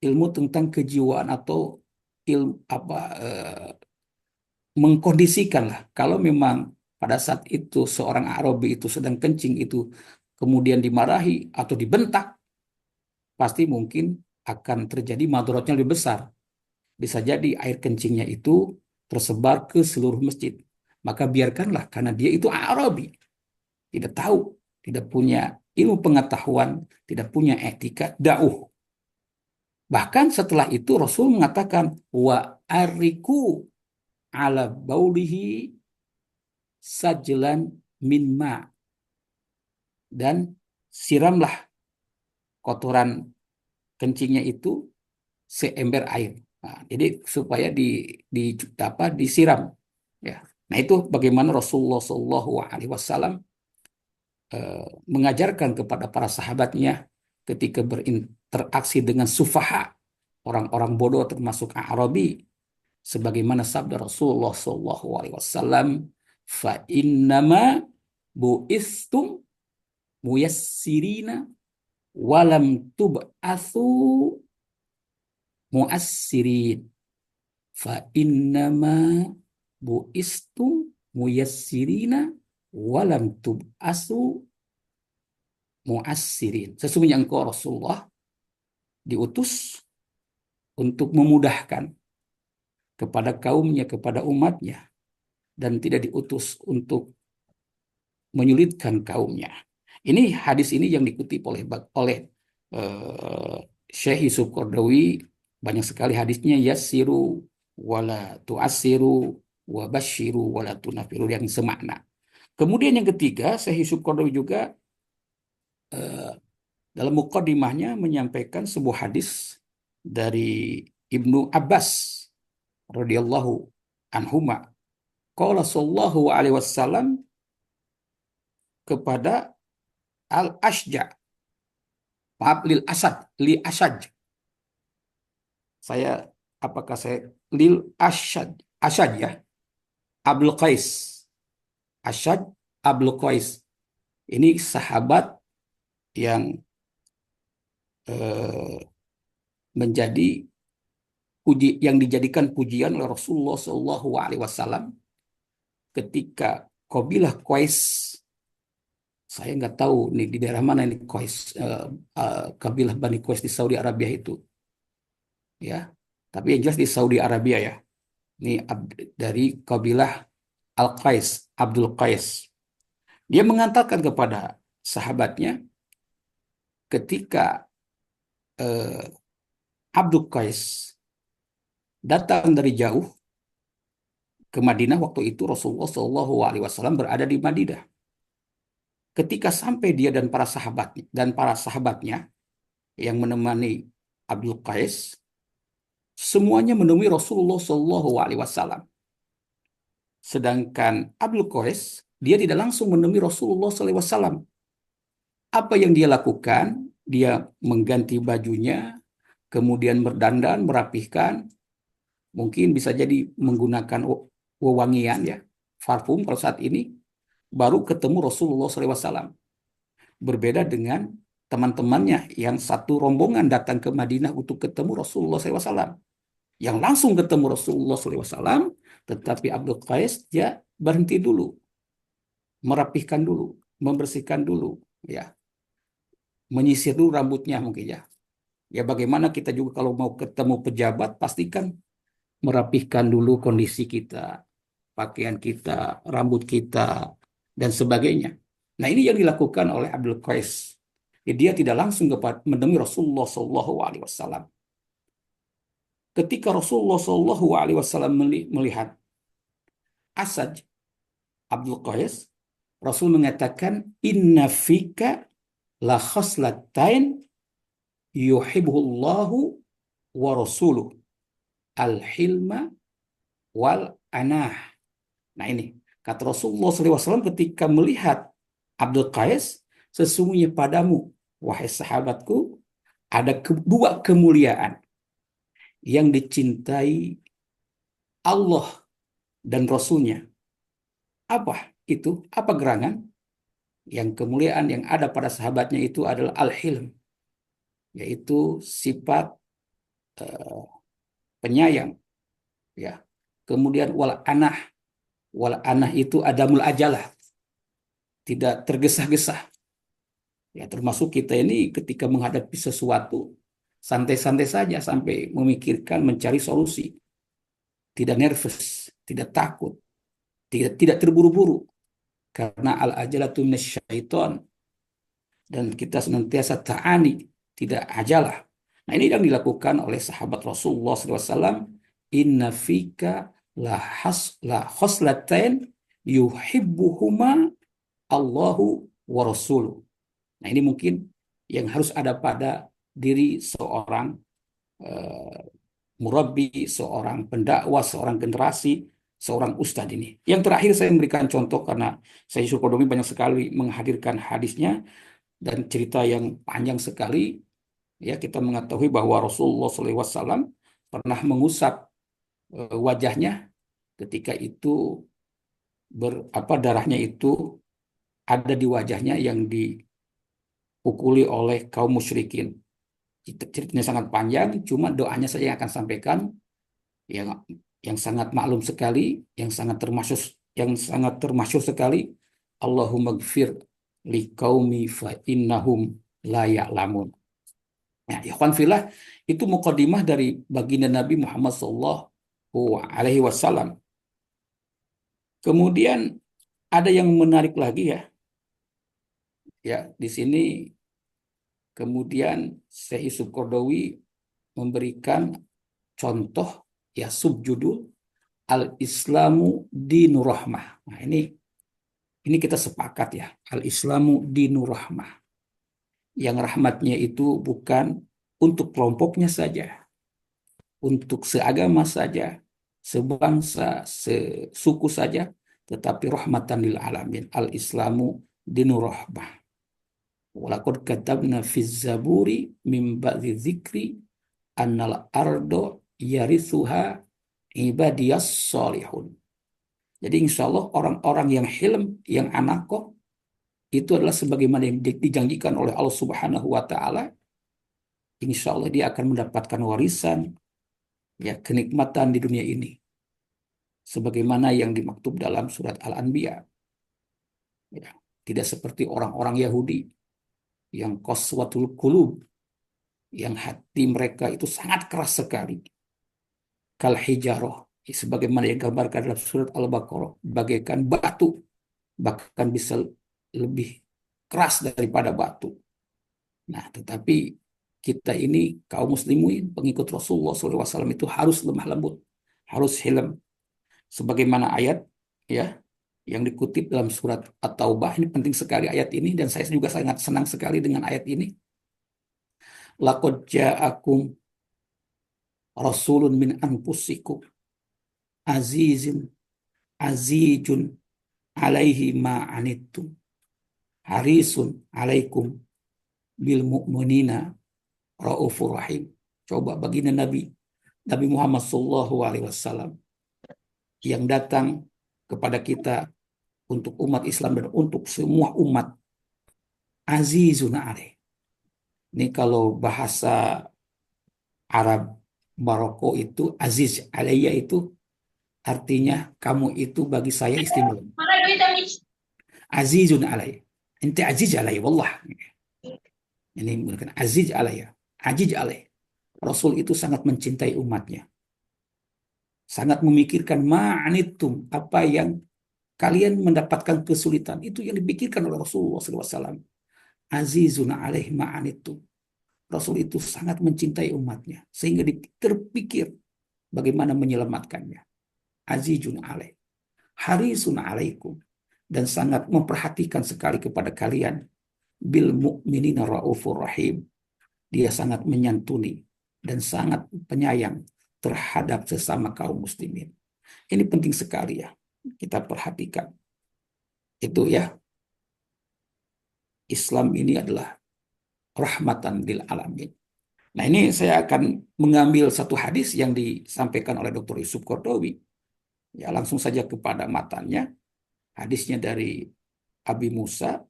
ilmu tentang kejiwaan atau ilmu mengkondisikan lah. Kalau memang pada saat itu seorang Arabi itu sedang kencing itu kemudian dimarahi atau dibentak, pasti mungkin akan terjadi madaratnya lebih besar. Bisa jadi air kencingnya itu tersebar ke seluruh masjid. Maka biarkanlah, karena dia itu Arabi, tidak tahu, tidak punya ilmu pengetahuan, tidak punya etika dauh. Bahkan setelah itu Rasul mengatakan, wa ariku ala baulihi sajlan min ma, dan siramlah kotoran kencingnya itu seember air. Nah, jadi supaya disiram, ya. Nah, itu bagaimana Rasulullah SAW mengajarkan kepada para sahabatnya ketika berinteraksi dengan sufaha, orang-orang bodoh termasuk Arabi, sebagaimana sabda Rasulullah SAW, fa innama buistum muyassirina walam tub'atsu muassirin. Fa innama buistum muyassirina walam tub'atsu muassirin. Sesungguhnya engkau Rasulullah diutus untuk memudahkan kepada kaumnya, kepada umatnya, dan tidak diutus untuk menyulitkan kaumnya. Ini hadis ini yang dikutip oleh Syekh Yusuf Qaradawi. Banyak sekali hadisnya, yassiru wala tu'assiru, wa basyiru wa la tunafiru, yang semakna. Kemudian yang ketiga, Syekh Yusuf Qaradawi juga dalam muqaddimahnya menyampaikan sebuah hadis dari Ibnu Abbas radhiyallahu anhuma. Qala sallallahu alaihi wasallam kepada Al-Asja, maaf, Lil Asad, Li Asad. Saya apakah saya Lil Asad, Asad ya, Abdul Qais. Asad Abdul Qais. Ini sahabat yang eh, menjadi yang dijadikan pujian oleh Rasulullah Shallallahu Alaihi Wasallam ketika kabilah Qais. Saya nggak tahu nih di daerah mana ini Qais, kabilah Bani Qais di Saudi Arabia itu, ya. Tapi yang jelas di Saudi Arabia ya. Ini dari kabilah Al-Qais, Abdul Qais. Dia mengatakan kepada sahabatnya ketika eh, Abdul Qais datang dari jauh ke Madinah. Waktu itu Rasulullah Shallallahu Alaihi Wasallam berada di Madinah. Ketika sampai dia dan para sahabatnya yang menemani Abdul Qais, semuanya menemui Rasulullah Shallallahu Alaihi Wasallam. Sedangkan Abdul Qais dia tidak langsung menemui Rasulullah Shallallahu Alaihi Wasallam. Apa yang dia lakukan? Dia mengganti bajunya, kemudian berdandan, merapihkan, mungkin bisa jadi menggunakan wewangian ya, parfum kalau saat ini, baru ketemu Rasulullah SAW. Berbeda dengan teman-temannya yang satu rombongan datang ke Madinah untuk ketemu Rasulullah SAW, yang langsung ketemu Rasulullah SAW, tetapi Abdul Qais dia berhenti dulu, merapihkan dulu, membersihkan dulu, ya, menyisir dulu rambutnya mungkin ya. Ya bagaimana kita juga kalau mau ketemu pejabat pastikan merapihkan dulu kondisi kita, pakaian kita, rambut kita, dan sebagainya. Nah ini yang dilakukan oleh Abdul Qais. Dia tidak langsung menemui Rasulullah Shallallahu Alaihi Wasallam. Ketika Rasulullah Shallallahu Alaihi Wasallam melihat Asad Abdul Qais, Rasul mengatakan, Inna fika la khaslatain yuhibbuhullahu wa rasuluh, al-hilma wal anah. Nah ini, kata Rasulullah SAW ketika melihat Abdul Qais, sesungguhnya padamu, wahai sahabatku, ada dua kemuliaan yang dicintai Allah dan Rasulnya. Apa itu? Apa gerangan? Yang kemuliaan yang ada pada sahabatnya itu adalah al-hilm, yaitu sifat uh, penyayang. Ya. Kemudian wal anah itu adamul ajalah, tidak tergesa-gesa. Ya, termasuk kita ini ketika menghadapi sesuatu santai-santai saja sampai memikirkan mencari solusi. Tidak nervous, tidak takut, tidak terburu-buru. Karena al-ajalatu minasyaiton, dan kita senantiasa ta'ani, tidak ajalah. Nah, ini yang dilakukan oleh sahabat Rasulullah SAW. Inna fika la khoslatain yuhibbuhuma Allahu wa Rasuluh. Nah, ini mungkin yang harus ada pada diri seorang uh, murabbi, seorang pendakwah, seorang generasi, seorang ustadz ini. Yang terakhir saya memberikan contoh karena saya Yusuf Qaradawi banyak sekali menghadirkan hadisnya dan cerita yang panjang sekali. Ya, kita mengetahui bahwa Rasulullah SAW pernah mengusap wajahnya ketika itu darahnya itu ada di wajahnya yang dipukuli oleh kaum musyrikin. Ceritanya sangat panjang, cuma doanya saya yang akan sampaikan yang sangat maklum sekali, yang sangat termasyhur sekali. Allahumma gfir li qaumi fa innahum la ya'lamun. Ya, ikhwan fillah, itu mukadimah dari baginda Nabi Muhammad sallallahu alaihi wasallam. Kemudian ada yang menarik lagi ya. Ya, di sini kemudian Syekh Yusuf Qaradawi memberikan contoh ya subjudul al-Islamu dinur rahmah. Nah, ini kita sepakat ya. Al-Islamu dinur rahmah. Yang rahmatnya itu bukan untuk kelompoknya saja, untuk seagama saja, sebangsa, sesuku saja, tetapi rahmatan lil alamin. Al-Islamu dinur rahmah. Walaqad katabna fi zaburi min ba'di dzikri annal ardo yarithuha ibadiyas solihun. Jadi insya Allah orang-orang yang hilm, yang anakoh, itu adalah sebagaimana yang dijanjikan oleh Allah Subhanahu wa Ta'ala. Insya Allah dia akan mendapatkan warisan, ya, kenikmatan di dunia ini, sebagaimana yang dimaktub dalam surat Al-Anbiya. Ya, tidak seperti orang-orang Yahudi yang qaswatul qulub, yang hati mereka itu sangat keras sekali. Kal hijarah, sebagaimana yang digambarkan dalam surat Al-Baqarah, bagaikan batu, bahkan bisa lebih keras daripada batu. Nah, tetapi kita ini kaum muslimin, pengikut Rasulullah SAW itu harus lemah lembut, harus hilm. Sebagaimana ayat ya yang dikutip dalam surat At-Taubah, ini penting sekali ayat ini, dan saya juga sangat senang sekali dengan ayat ini. Laqad ja'akum rasulun min anfusikum azizun alaihi ma anittum harisun alaikum bil mu'minina raufur rahim. Coba baginda Nabi Muhammad SAW yang datang kepada kita untuk umat Islam dan untuk semua umat, azizun alaih. Ini kalau bahasa Arab Maroko itu aziz alaiya itu artinya kamu itu bagi saya istimewa. Azizun alaih. Ente aziz alaih wallah. Ini menggunakan aziz alaiya. Aziz alaih. Rasul itu sangat mencintai umatnya. Sangat memikirkan ma'anitum, apa yang kalian mendapatkan kesulitan. Itu yang dipikirkan oleh Rasulullah SAW. Azizun alaih ma'anitum. Rasul itu sangat mencintai umatnya. Sehingga terpikir bagaimana menyelamatkannya. Azizun alaih. Harisun alaikum. Dan sangat memperhatikan sekali kepada kalian. Bil mu'minina raufur rahim. Dia sangat menyantuni dan sangat penyayang terhadap sesama kaum muslimin. Ini penting sekali ya, kita perhatikan. Itu ya, Islam ini adalah rahmatan lil alamin. Nah, ini saya akan mengambil satu hadis yang disampaikan oleh Dr. Yusuf Qaradawi. Ya, langsung saja kepada matanya. Hadisnya dari Abi Musa.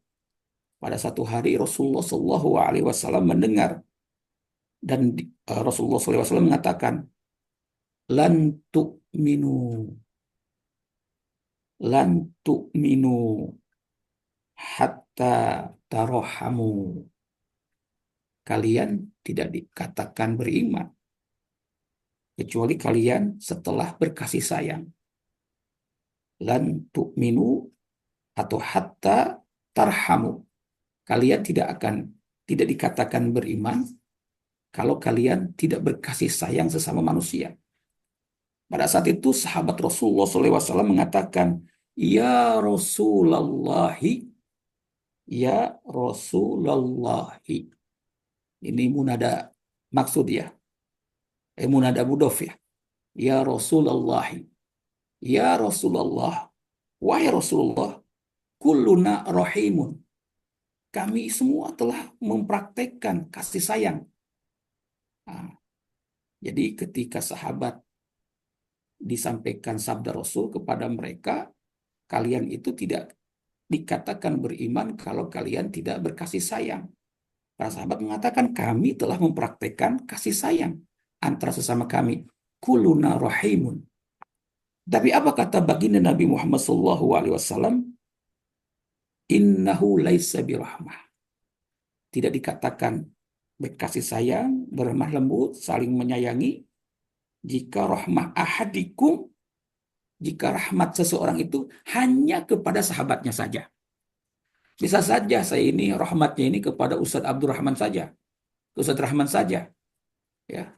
Pada satu hari Rasulullah SAW mendengar, dan Rasulullah SAW mengatakan, lan tu'minu hatta tarohamu. Kalian tidak dikatakan beriman kecuali kalian setelah berkasih sayang. Lan tu'minu atau hatta tarhamu. Kalian tidak dikatakan beriman kalau kalian tidak berkasih sayang sesama manusia. Pada saat itu sahabat Rasulullah SAW mengatakan, Ya Rasulallahi, Ya Rasulallahi. Ini munada maksud ya. Munada mudof ya. Ya Rasulallahi. Ya Rasulullah. Wahai Rasulullah. Kulluna rahimun. Kami semua telah mempraktekkan kasih sayang. Nah, jadi ketika sahabat disampaikan sabda Rasul kepada mereka, kalian itu tidak dikatakan beriman kalau kalian tidak berkasih sayang. Para sahabat mengatakan, kami telah mempraktekkan kasih sayang antara sesama kami. Kuluna rahimun. Tapi apa kata baginda Nabi Muhammad SAW? Innahu laisa birahmah. Tidak dikatakan berkasih sayang, berlemah lembut, saling menyayangi, jika rahmah ahadikum, jika rahmat seseorang itu hanya kepada sahabatnya saja. Bisa saja saya ini rahmatnya ini kepada Ustadz Abdurrahman saja, Ustadz Rahman saja. Ya.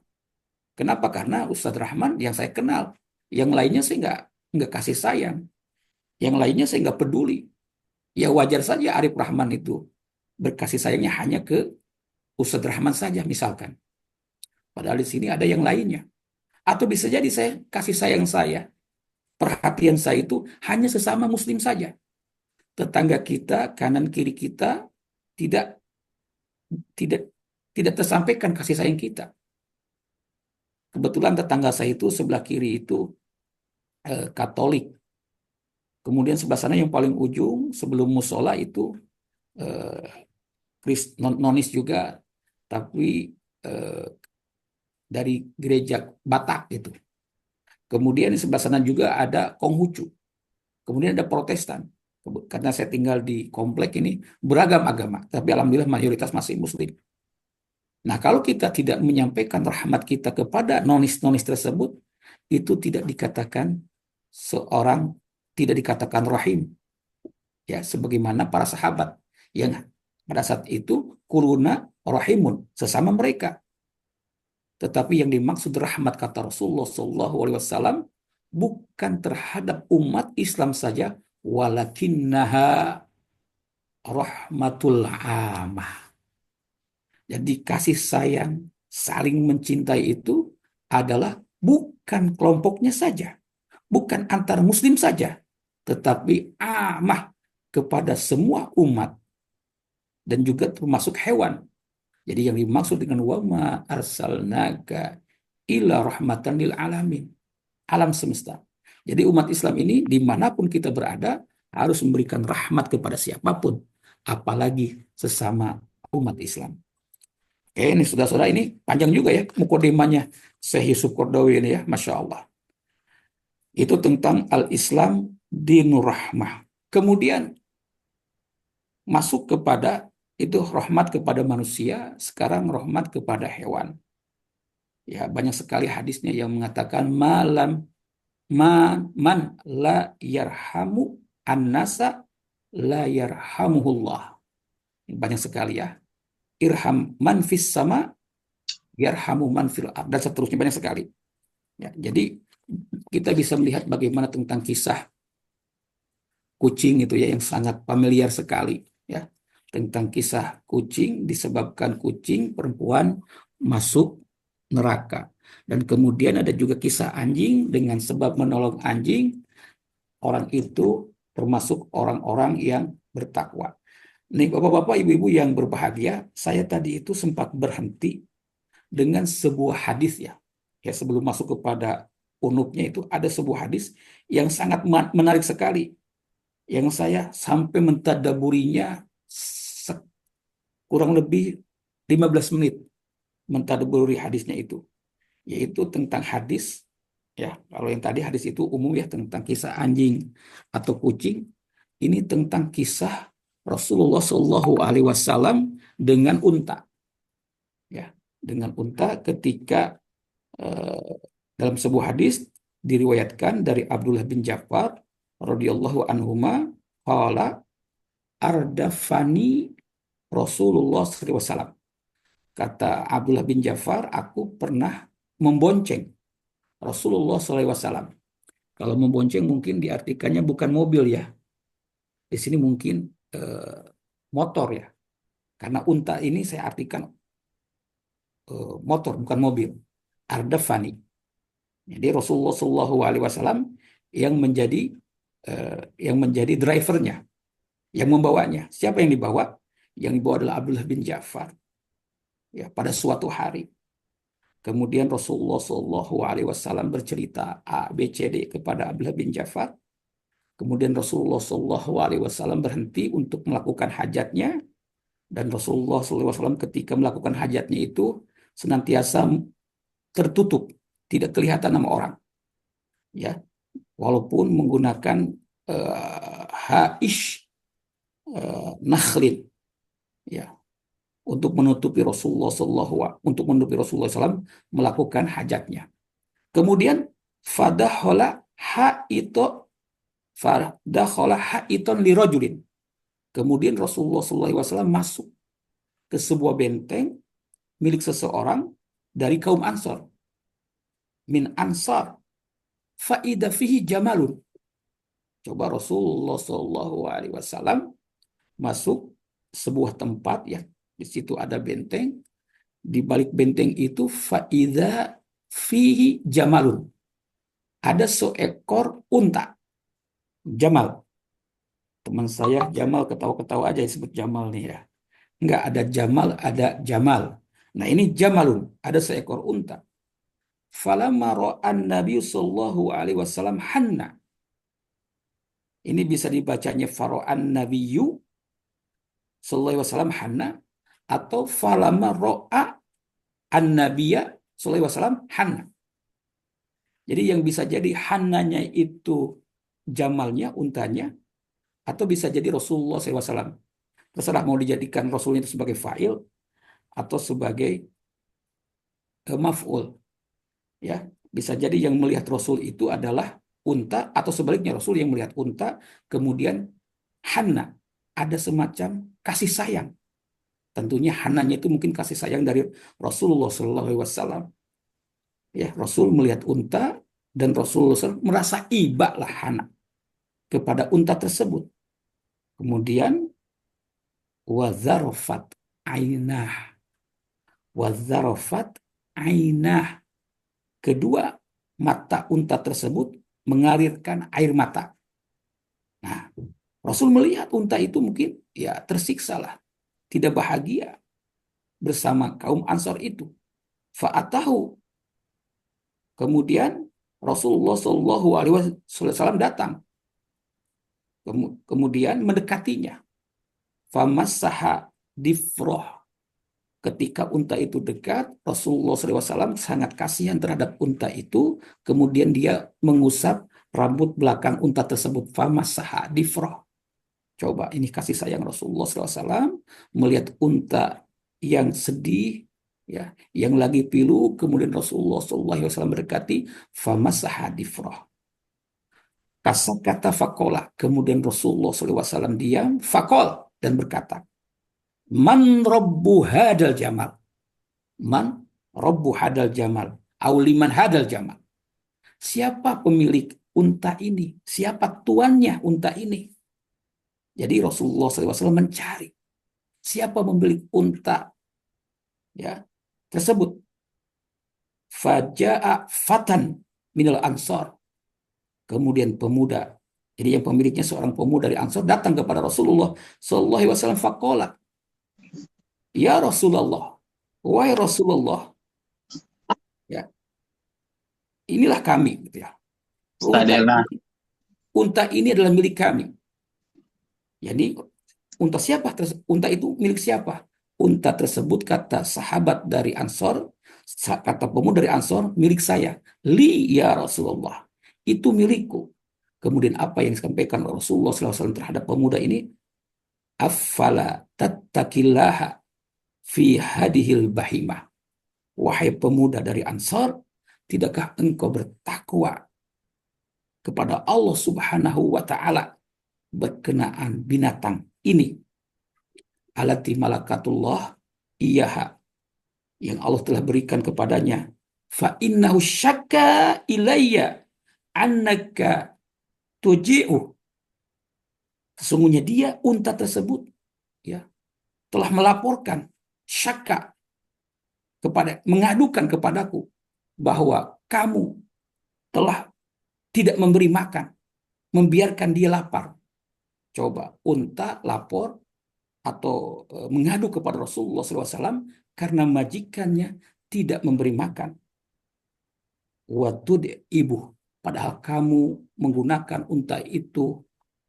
Kenapa? Karena Ustadz Rahman yang saya kenal, Yang lainnya saya nggak kasih sayang. Yang lainnya saya nggak peduli. Ya wajar saja Arif Rahman itu berkasih sayangnya hanya ke Ustadz Rahman saja misalkan. Padahal di sini ada yang lainnya. Atau bisa jadi saya kasih sayang saya, perhatian saya itu hanya sesama muslim saja. Tetangga kita, kanan kiri kita tidak tidak tidak tersampaikan kasih sayang kita. Kebetulan tetangga saya itu sebelah kiri itu Katolik. Kemudian sebelah sana yang paling ujung sebelum musola itu eh, nonis juga, tapi eh, dari gereja Batak itu. Kemudian di sebelah sana juga ada Konghucu. Kemudian ada Protestan. Karena saya tinggal di komplek ini beragam agama, tapi alhamdulillah mayoritas masih Muslim. Nah, kalau kita tidak menyampaikan rahmat kita kepada nonis-nonis tersebut, itu tidak dikatakan seorang, tidak dikatakan rahim. Ya, sebagaimana para sahabat yang pada saat itu kuruna rahimun, sesama mereka. Tetapi yang dimaksud rahmat kata Rasulullah SAW bukan terhadap umat Islam saja, walakinnaha rahmatul amah. Jadi kasih sayang, saling mencintai itu adalah bukan kelompoknya saja, bukan antar muslim saja, tetapi amah kepada semua umat dan juga termasuk hewan. Jadi yang dimaksud dengan wama arsalnaga ila rahmatan lil alamin, alam semesta. Jadi umat Islam ini dimanapun kita berada harus memberikan rahmat kepada siapapun, apalagi sesama umat Islam. Oke, ini saudara-saudara, ini panjang juga ya mukadimahnya Syekh Yusuf Qaradawi ini ya, Masya Allah. Itu tentang al-Islam dinur rahmah. Kemudian masuk kepada itu rahmat kepada manusia, sekarang rahmat kepada hewan. Ya, banyak sekali hadisnya yang mengatakan man la yarhamu an-nasa la yarhamuhullah. Banyak sekali ya. Irham man fis sama yarhamu man fil ard, dan seterusnya banyak sekali. Ya, jadi kita bisa melihat bagaimana tentang kisah kucing itu ya yang sangat familiar sekali ya, tentang kisah kucing disebabkan kucing perempuan masuk neraka, dan kemudian ada juga kisah anjing dengan sebab menolong anjing orang itu termasuk orang-orang yang bertakwa. Nih bapak-bapak ibu-ibu yang berbahagia, saya tadi itu sempat berhenti dengan sebuah hadis ya. Ya sebelum masuk kepada unuknya itu ada sebuah hadis yang sangat menarik sekali, yang saya sampai mentadaburinya kurang lebih 15 menit mentadaburi hadisnya itu, yaitu tentang hadis ya. Kalau yang tadi hadis itu umum ya tentang kisah anjing atau kucing, ini tentang kisah Rasulullah Shallallahu Alaihi Wasallam dengan unta ya, dengan unta ketika dalam sebuah hadis diriwayatkan dari Abdullah bin Ja'far radhiyallahu anhuma qala ardafani Rasulullah SAW. Kata Abdullah bin Ja'far, aku pernah membonceng Rasulullah SAW. Kalau membonceng mungkin diartikannya bukan mobil ya. Di sini mungkin motor ya. Karena unta ini saya artikan motor bukan mobil. Ardafani. Jadi Rasulullah SAW yang menjadi drivernya, yang membawanya. Siapa yang dibawa? Yang dibawa adalah Abdullah bin Ja'far. Ya, pada suatu hari. Kemudian Rasulullah SAW bercerita A, B, C, D kepada Abdullah bin Ja'far. Kemudian Rasulullah SAW berhenti untuk melakukan hajatnya. Dan Rasulullah SAW ketika melakukan hajatnya itu senantiasa tertutup, tidak kelihatan sama orang. Ya, walaupun menggunakan haish nakhlin, ya, untuk menutupi Rasulullah SAW melakukan hajatnya. Kemudian fadakhala haiton lirajulin. Kemudian Rasulullah SAW masuk ke sebuah benteng milik seseorang dari kaum Ansor. Min Ansar faida fihi jamalun. Coba Rasulullah Shallallahu Alaihi Wasallam masuk sebuah tempat ya, di situ ada benteng, di balik benteng itu faida fihi jamalun, ada seekor unta. Jamal, teman saya Jamal ketawa-ketawa aja disebut Jamal nih ya. Enggak ada Jamal, ada Jamal. Nah ini Jamalun, ada seekor unta. Falamma ra'an Nabi sallallahu alaihi wasallam hanna. Ini bisa dibacanya faro'an Nabiyyu sallallahu alaihi wasallam hanna, atau falamma ra'a an Nabiyya sallallahu alaihi wasallam hanna. Jadi yang bisa jadi hannanya itu Jamalnya, untanya, atau bisa jadi Rasulullah SAW. Terserah mau dijadikan Rasulnya itu sebagai fa'il atau sebagai maf'ul. Ya, bisa jadi yang melihat Rasul itu adalah unta, atau sebaliknya Rasul yang melihat unta, kemudian Hanna, ada semacam kasih sayang. Tentunya Hannanya itu mungkin kasih sayang dari Rasulullah SAW. Ya, Rasul melihat unta dan Rasulullah SAW merasa iba lah Hanna kepada unta tersebut. Kemudian wazarofat ainah, wazarofat ainah, kedua mata unta tersebut mengalirkan air mata. Nah, Rasul melihat unta itu mungkin ya tersiksa lah, tidak bahagia bersama kaum Ansor itu. Fa'atahu, kemudian Rasulullah Shallallahu Alaihi Wasallam datang, kemudian mendekatinya. Famassaha difroh, ketika unta itu dekat, Rasulullah SAW sangat kasihan terhadap unta itu, kemudian dia mengusap rambut belakang unta tersebut. Famassaha difroh. Coba ini kasih sayang Rasulullah SAW melihat unta yang sedih, ya, yang lagi pilu, kemudian Rasulullah SAW mendekati. Famassaha difroh. Kata fakola, kemudian Rasulullah SAW diam, fakol, dan berkata, Man robbu hadal jamal. Man robbu hadal jamal. Auliman hadal jamal. Siapa pemilik unta ini? Siapa tuannya unta ini? Jadi Rasulullah SAW mencari siapa pemilik unta ya tersebut. Faja'a fatan minal ansor. Kemudian pemuda. Jadi yang pemiliknya seorang pemuda dari Ansor datang kepada Rasulullah SAW. Faqala, ya Rasulullah, wahai Rasulullah, ya, inilah kami, gitu ya. Unta ini adalah milik kami. Jadi unta siapa? Unta itu milik siapa? Unta tersebut, kata sahabat dari Ansor, kata pemuda dari Ansor, milik saya. Li ya Rasulullah, itu milikku. Kemudian apa yang disampaikan Rasulullah SAW terhadap pemuda ini? Affala tattakillaha fi hadihil bahimah. Wahai pemuda dari Ansor, tidakkah engkau bertakwa kepada Allah Subhanahu wa Ta'ala berkenaan binatang ini? Alati malakatullah iyaha, yang Allah telah berikan kepadanya. Fa innahu syakka ilayya annaka tuji'u. Sesungguhnya dia, unta tersebut, ya, telah melaporkan, syakka, mengadukan kepadaku bahwa kamu telah tidak memberi makan, membiarkan dia lapar. Coba, unta lapor atau mengadu kepada Rasulullah SAW karena majikannya tidak memberi makan. Watud ibu, padahal kamu menggunakan unta itu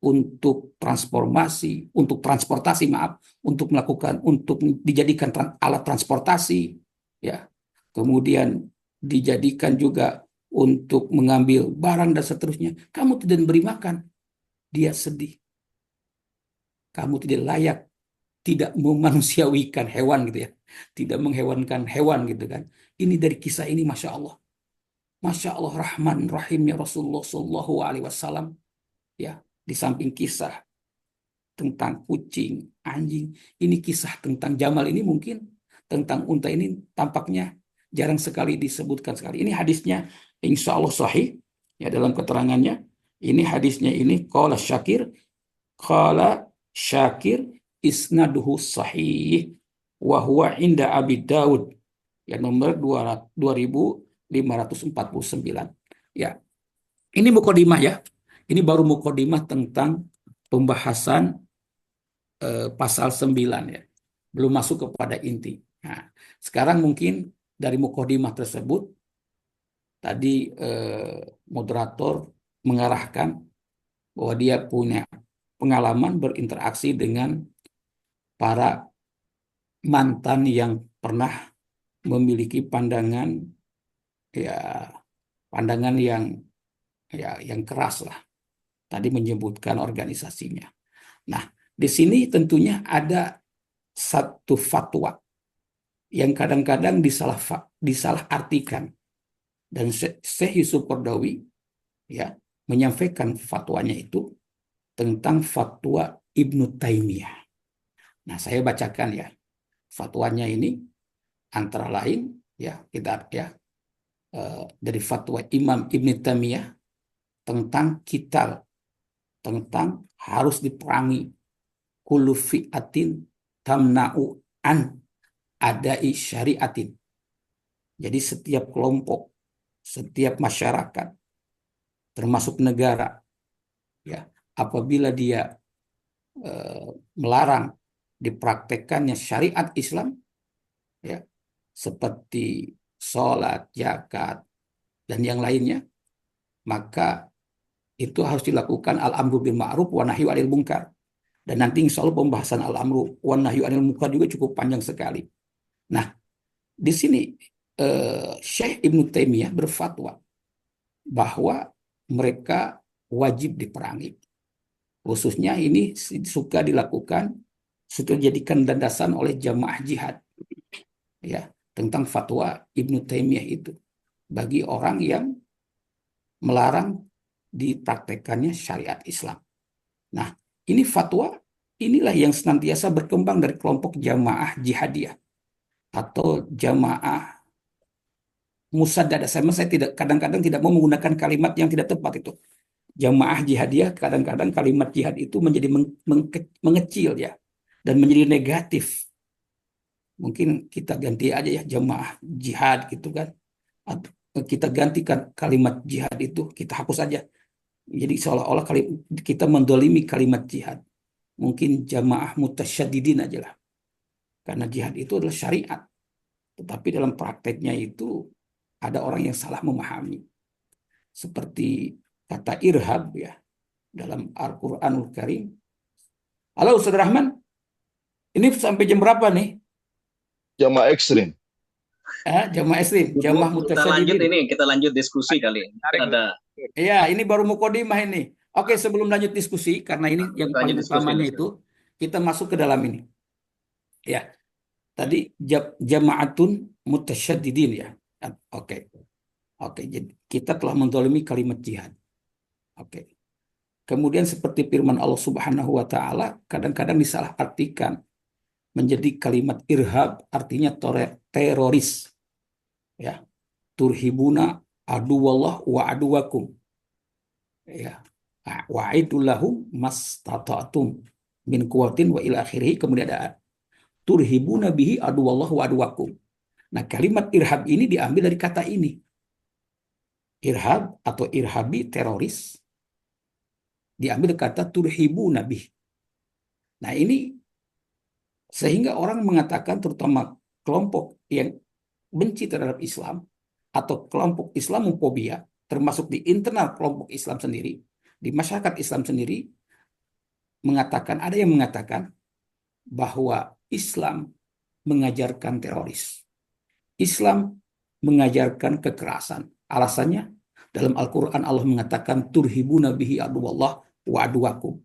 untuk transportasi, untuk dijadikan alat transportasi, ya. Kemudian dijadikan juga untuk mengambil barang dan seterusnya. Kamu tidak memberi makan, dia sedih. Kamu tidak layak, tidak memanusiawikan hewan gitu ya, tidak menghewankan hewan gitu kan. Ini dari kisah ini, masya Allah Rahman Rahimnya Rasulullah Shallallahu Alaihi Wasallam, ya. Di samping kisah tentang kucing, anjing, ini kisah tentang Jamal ini mungkin tentang unta ini tampaknya jarang sekali disebutkan sekali. Ini hadisnya insya Allah sahih, Ya, dalam keterangannya, ini hadisnya ini qala Syakir isnaduhu sahih wa huwa inda Abi Daud, ya nomor 2549. Ya, ini mukadimah ya. Ini baru mukadimah tentang pembahasan pasal 9 ya. Belum masuk kepada inti. Nah, sekarang mungkin dari mukadimah tersebut tadi moderator mengarahkan bahwa dia punya pengalaman berinteraksi dengan para mantan yang pernah memiliki ya pandangan yang keras lah. Tadi menyebutkan organisasinya. Nah, di sini tentunya ada satu fatwa yang kadang-kadang disalahartikan, dan Syekh Yusuf Qaradawi ya menyampaikan fatwanya itu tentang fatwa Ibnu Taimiyah. Nah, saya bacakan ya fatwanya ini, antara lain ya kita ya dari fatwa Imam Ibnu Taimiyah tentang tentang harus diperangi kullu fi'atin tamna'u an adai syariatin. Jadi setiap kelompok, setiap masyarakat, termasuk negara, ya, apabila dia melarang dipraktekannya syariat Islam, ya, seperti sholat, zakat, dan yang lainnya, maka itu harus dilakukan al-amru bil ma'ruf wa nahyu 'anil munkar. Dan nanti insya Allah pembahasan al-amru wa nahyu 'anil munkar juga cukup panjang sekali. Nah, di sini Syekh Ibnu Taimiyah berfatwa bahwa mereka wajib diperangi. Khususnya ini suka dijadikan landasan oleh jamaah jihad, ya, tentang fatwa Ibnu Taimiyah itu bagi orang yang melarang dipraktekannya syariat Islam. Nah, ini fatwa inilah yang senantiasa berkembang dari kelompok jamaah jihadiyah atau jamaah musaddada. Saya kadang-kadang tidak mau menggunakan kalimat yang tidak tepat itu. Jamaah jihadiyah, kadang-kadang kalimat jihad itu menjadi mengecil ya, dan menjadi negatif. Mungkin kita ganti aja ya jamaah jihad gitu kan. Atau kita gantikan kalimat jihad itu, kita hapus aja. Jadi seolah-olah kita mendolimi kalimat jihad. Mungkin jamaah mutasyadidin aja lah. Karena jihad itu adalah syariat. Tetapi dalam prakteknya itu ada orang yang salah memahami. Seperti kata irhab ya dalam Al-Qur'anul Karim. Halo Ustaz Rahman, ini sampai jam berapa nih? Jamaah ekstrim. Jamaah ekstrim, jamaah mutasyadidin. Kita lanjut diskusi kali. Ada Iya, ini baru mukodimah ini. Oke, sebelum lanjut diskusi, karena ini yang paling utamanya itu, kita masuk ke dalam ini. Ya, tadi jama'atun mutasyadidin ya. Oke. Jadi kita telah menzalimi kalimat jihad. Oke. Kemudian seperti firman Allah Subhanahu wa taala kadang-kadang disalahartikan menjadi kalimat irhab, artinya teroris. Ya. Turhibuna aduwallah wa aduwakum. Ya. Wa'idul lahum mastata'tum min quwwatin wa ila akhirih. Kemudian ada turhibuna bihi aduwallah wa aduwakum. Nah, kalimat irhab ini diambil dari kata ini. Irhab atau irhabi, teroris, diambil kata turhibu nabi. Nah, ini sehingga orang mengatakan, terutama kelompok yang benci terhadap Islam atau kelompok Islamophobia, termasuk di internal kelompok Islam sendiri, di masyarakat Islam sendiri, ada yang mengatakan bahwa Islam mengajarkan teroris. Islam mengajarkan kekerasan. Alasannya dalam Al-Quran Allah mengatakan turhibuna bihi aduwallah wa aduwakum.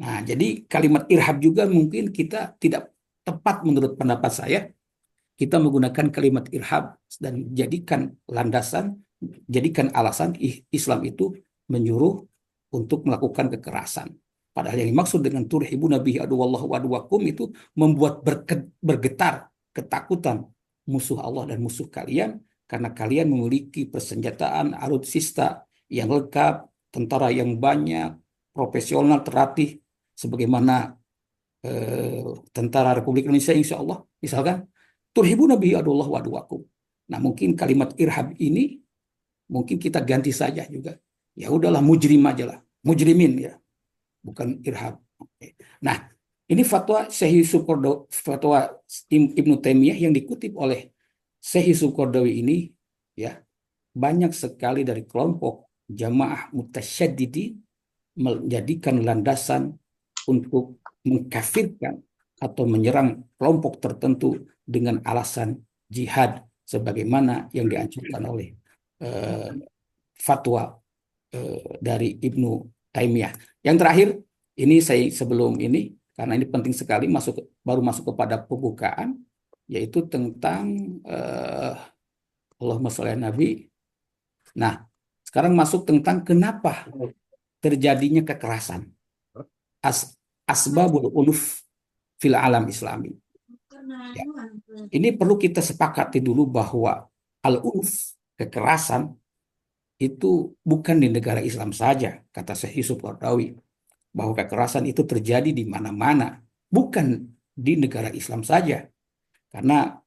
Nah, jadi kalimat irhab juga mungkin kita tidak tepat menurut pendapat saya. Kita menggunakan kalimat irhab dan jadikan alasan Islam itu menyuruh untuk melakukan kekerasan. Padahal yang dimaksud dengan turhibuna bihi aduwallah wa aduwakum itu membuat bergetar ketakutan musuh Allah dan musuh kalian, karena kalian memiliki persenjataan alutsista yang lengkap, tentara yang banyak, profesional, terlatih, sebagaimana tentara Republik Indonesia, insya Allah, misalkan, turhibuna bihi adullah wa aduwakum. Nah, mungkin kalimat irhab ini mungkin kita ganti saja juga. Ya udahlah, mujrim aja lah, mujrimin ya, bukan irhab. Oke. Nah, ini fatwa Syekh Yusuf Qaradawi, fatwa Ibnu Taimiyah yang dikutip oleh Syekh Yusuf Qaradawi ini, ya, banyak sekali dari kelompok jamaah mutasyaddidi menjadikan landasan untuk mengkafirkan atau menyerang kelompok tertentu dengan alasan jihad, sebagaimana yang diancurkan oleh eh, fatwa dari Ibnu Taimiyah. Yang terakhir, ini saya sebelum ini, karena ini penting sekali, baru masuk kepada pembukaan, yaitu tentang Allahumma sholli ala Nabi. Nah, sekarang masuk tentang kenapa terjadinya kekerasan. Asbabul unuf fil alam islami. Ya. Ini perlu kita sepakati dulu bahwa al-unuf, kekerasan, itu bukan di negara Islam saja, kata Syekh Yusuf Qaradawi, bahwa kekerasan itu terjadi di mana-mana, bukan di negara Islam saja, karena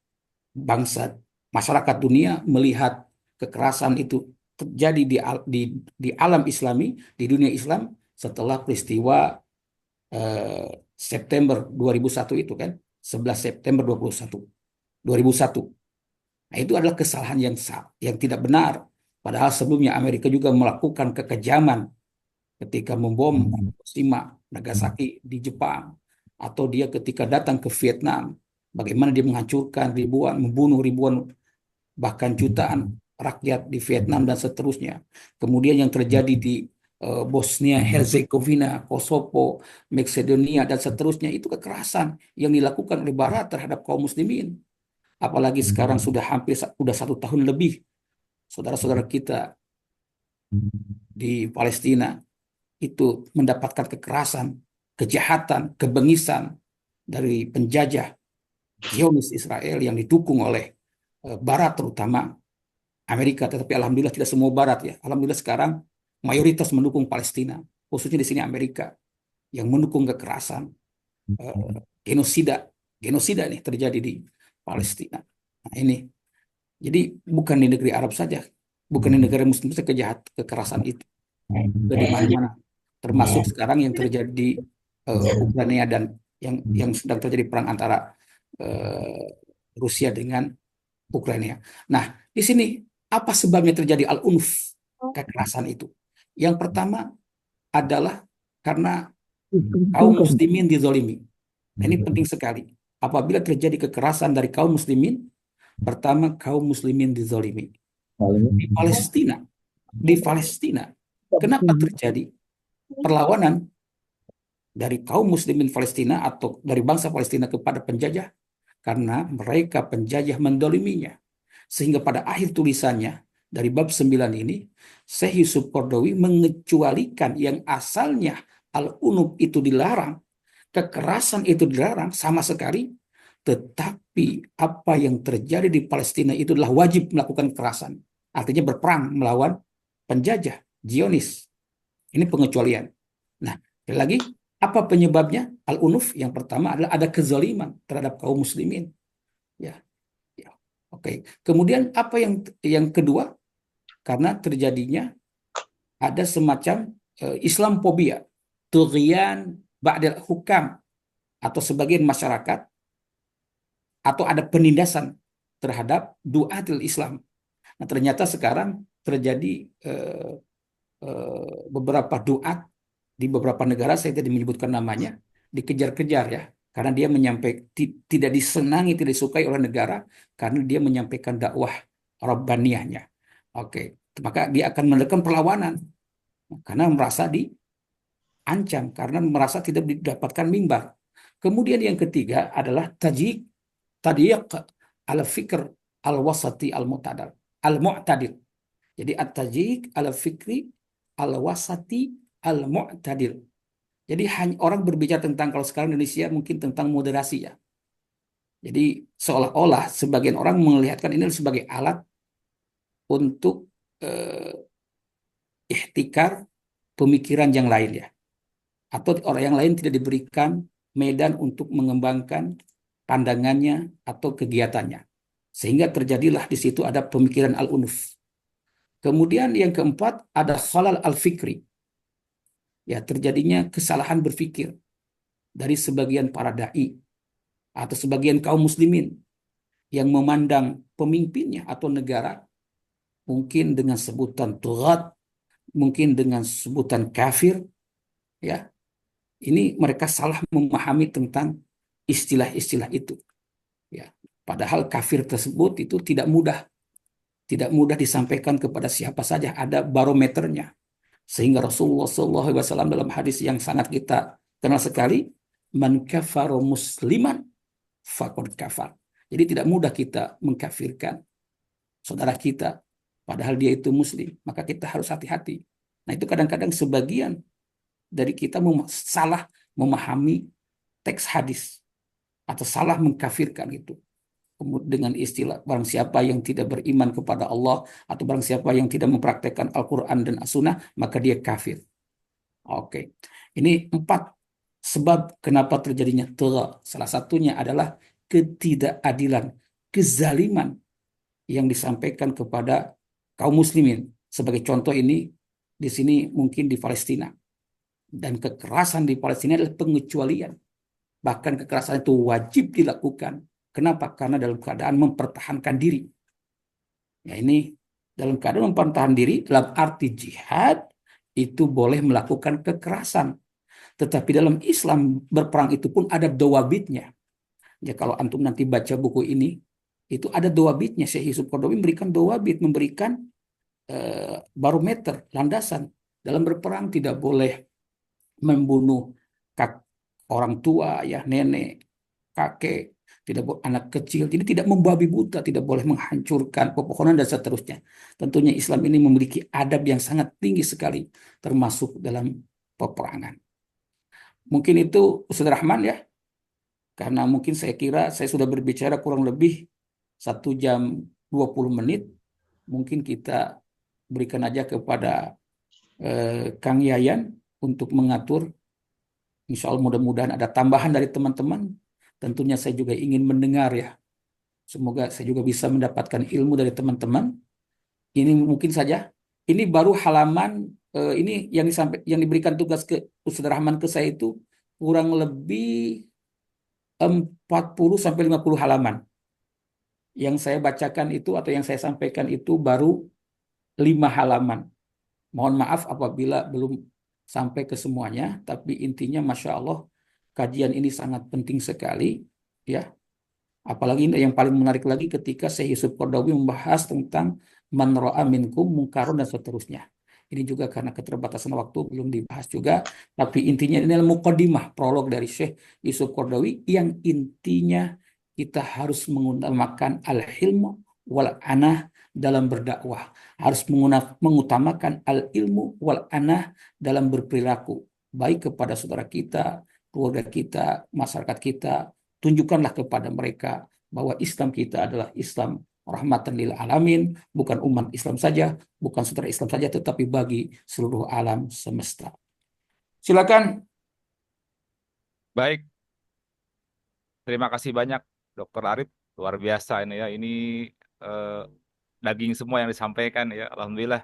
bangsa masyarakat dunia melihat kekerasan itu terjadi di alam Islami, di dunia Islam, setelah peristiwa September 2001 itu kan, 11 September 2001. Nah, itu adalah kesalahan yang tidak benar. Padahal sebelumnya Amerika juga melakukan kekejaman ketika membom Hiroshima, Nagasaki di Jepang, atau dia ketika datang ke Vietnam, bagaimana dia menghancurkan ribuan, membunuh ribuan, bahkan jutaan rakyat di Vietnam dan seterusnya. Kemudian yang terjadi di Bosnia, Herzegovina, Kosovo, Makedonia, dan seterusnya, itu kekerasan yang dilakukan oleh Barat terhadap kaum muslimin. Apalagi sekarang sudah 1 tahun lebih, saudara-saudara kita di Palestina itu mendapatkan kekerasan, kejahatan, kebengisan dari penjajah Zionis Israel yang didukung oleh Barat, terutama Amerika. Tetapi alhamdulillah tidak semua Barat ya. Alhamdulillah sekarang mayoritas mendukung Palestina, khususnya di sini Amerika yang mendukung kekerasan, genosida nih terjadi di Palestina. Nah, ini jadi bukan di negeri Arab saja, bukan di negara Muslim saja kekerasan itu, di mana-mana, termasuk sekarang yang terjadi di Ukraina dan yang sedang terjadi perang antara Rusia dengan Ukraina. Nah, di sini apa sebabnya terjadi al-unf, kekerasan itu? Yang pertama adalah karena kaum muslimin dizolimi. Nah, ini penting sekali. Apabila terjadi kekerasan dari kaum muslimin, pertama kaum muslimin dizolimi. Di Palestina, kenapa terjadi perlawanan dari kaum muslimin Palestina atau dari bangsa Palestina kepada penjajah? Karena mereka penjajah mendoliminya. Sehingga pada akhir tulisannya dari bab 9 ini, Syekh Yusuf Qaradawi mengecualikan yang asalnya al-unub itu dilarang, kekerasan itu dilarang sama sekali, tetapi apa yang terjadi di Palestina itu adalah wajib melakukan kekerasan. Artinya berperang melawan penjajah Zionis. Ini pengecualian. Nah, sekali lagi, apa penyebabnya? Al-unuf yang pertama adalah ada kezaliman terhadap kaum muslimin. Ya, ya. Oke. Kemudian apa yang kedua? Karena terjadinya ada semacam Islamophobia, tughyan ba'dal hukam, atau sebagian masyarakat, atau ada penindasan terhadap duatil Islam. Nah, ternyata sekarang terjadi beberapa duat di beberapa negara, saya tidak menyebutkan namanya, dikejar-kejar ya, karena dia tidak disenangi, tidak disukai oleh negara, karena dia menyampaikan dakwah Rabbaniyahnya. Oke, maka dia akan melakukan perlawanan karena merasa diancam, karena merasa tidak didapatkan mimbar. Kemudian yang ketiga adalah tadyiq al-fikr al-wasati al-mu'tadil. Jadi at-tadyiq al-fikri al-wasati al-mu'tadil. Jadi hanya orang berbicara tentang, kalau sekarang Indonesia mungkin tentang moderasi ya. Jadi seolah-olah sebagian orang melihatkan ini sebagai alat untuk ihtikar pemikiran yang lain ya. Atau orang yang lain tidak diberikan medan untuk mengembangkan pandangannya atau kegiatannya. Sehingga terjadilah di situ ada pemikiran al-unuf. Kemudian yang keempat ada khalal al-fikri. Ya, terjadinya kesalahan berpikir dari sebagian para dai atau sebagian kaum muslimin yang memandang pemimpinnya atau negara mungkin dengan sebutan tughat, mungkin dengan sebutan kafir, ya. Ini mereka salah memahami tentang istilah-istilah itu, ya. Padahal kafir tersebut itu tidak mudah disampaikan kepada siapa saja, ada barometernya. Sehingga Rasulullah SAW dalam hadis yang sangat kita kenal sekali, man kafara musliman faqad kafar. Jadi tidak mudah kita mengkafirkan saudara kita, padahal dia itu muslim. Maka kita harus hati-hati. Nah itu kadang-kadang sebagian dari kita salah memahami teks hadis atau salah mengkafirkan itu dengan istilah barang siapa yang tidak beriman kepada Allah atau barang siapa yang tidak mempraktekkan Al-Quran dan As-Sunnah maka dia kafir. Oke, ini 4 sebab kenapa terjadinya tagha. Salah satunya adalah ketidakadilan, kezaliman yang disampaikan kepada kaum muslimin. Sebagai contoh ini di sini mungkin di Palestina. Dan kekerasan di Palestina adalah pengecualian. Bahkan kekerasan itu wajib dilakukan. Kenapa? Karena dalam keadaan mempertahankan diri. Ya ini dalam keadaan mempertahankan diri dalam arti jihad itu boleh melakukan kekerasan. Tetapi dalam Islam berperang itu pun ada dawabitnya. Ya kalau antum nanti baca buku ini, itu ada dawabitnya. Syekh Yusuf Qaradawi memberikan dawabit, memberikan barometer, landasan. Dalam berperang tidak boleh membunuh orang tua, ya nenek, kakek, tidak boleh anak kecil. Jadi tidak membabi buta, tidak boleh menghancurkan pepohonan dan seterusnya. Tentunya Islam ini memiliki adab yang sangat tinggi sekali, termasuk dalam peperangan. Mungkin itu Ustaz Rahman ya, karena mungkin saya kira saya sudah berbicara kurang lebih 1 jam 20 menit. Mungkin kita berikan aja kepada Kang Yayan untuk mengatur. Insya Allah mudah-mudahan ada tambahan dari teman-teman. Tentunya saya juga ingin mendengar ya. Semoga saya juga bisa mendapatkan ilmu dari teman-teman. Ini mungkin saja. Ini baru halaman ini yang diberikan tugas ke Ustaz Rahman ke saya itu kurang lebih 40 sampai 50 halaman. Yang saya bacakan itu atau yang saya sampaikan itu baru 5 halaman. Mohon maaf apabila belum sampai ke semuanya, tapi intinya Masya Allah kajian ini sangat penting sekali, ya. Apalagi yang paling menarik lagi ketika Syekh Yusuf Qaradawi membahas tentang man ra'a minkum munkaron dan seterusnya. Ini juga karena keterbatasan waktu belum dibahas juga, tapi intinya ini adalah muqaddimah, prolog dari Syekh Yusuf Qaradawi yang intinya kita harus mengutamakan al-hilmu wal anah dalam berdakwah. Harus mengutamakan al-ilmu wal anah dalam berperilaku, baik kepada saudara kita, keluarga kita, masyarakat kita. Tunjukkanlah kepada mereka bahwa Islam kita adalah Islam rahmatan lil alamin, bukan umat Islam saja, bukan saudara Islam saja, tetapi bagi seluruh alam semesta. Silakan. Baik, terima kasih banyak Dr. Arif, luar biasa ini ya. Ini daging semua yang disampaikan ya. Alhamdulillah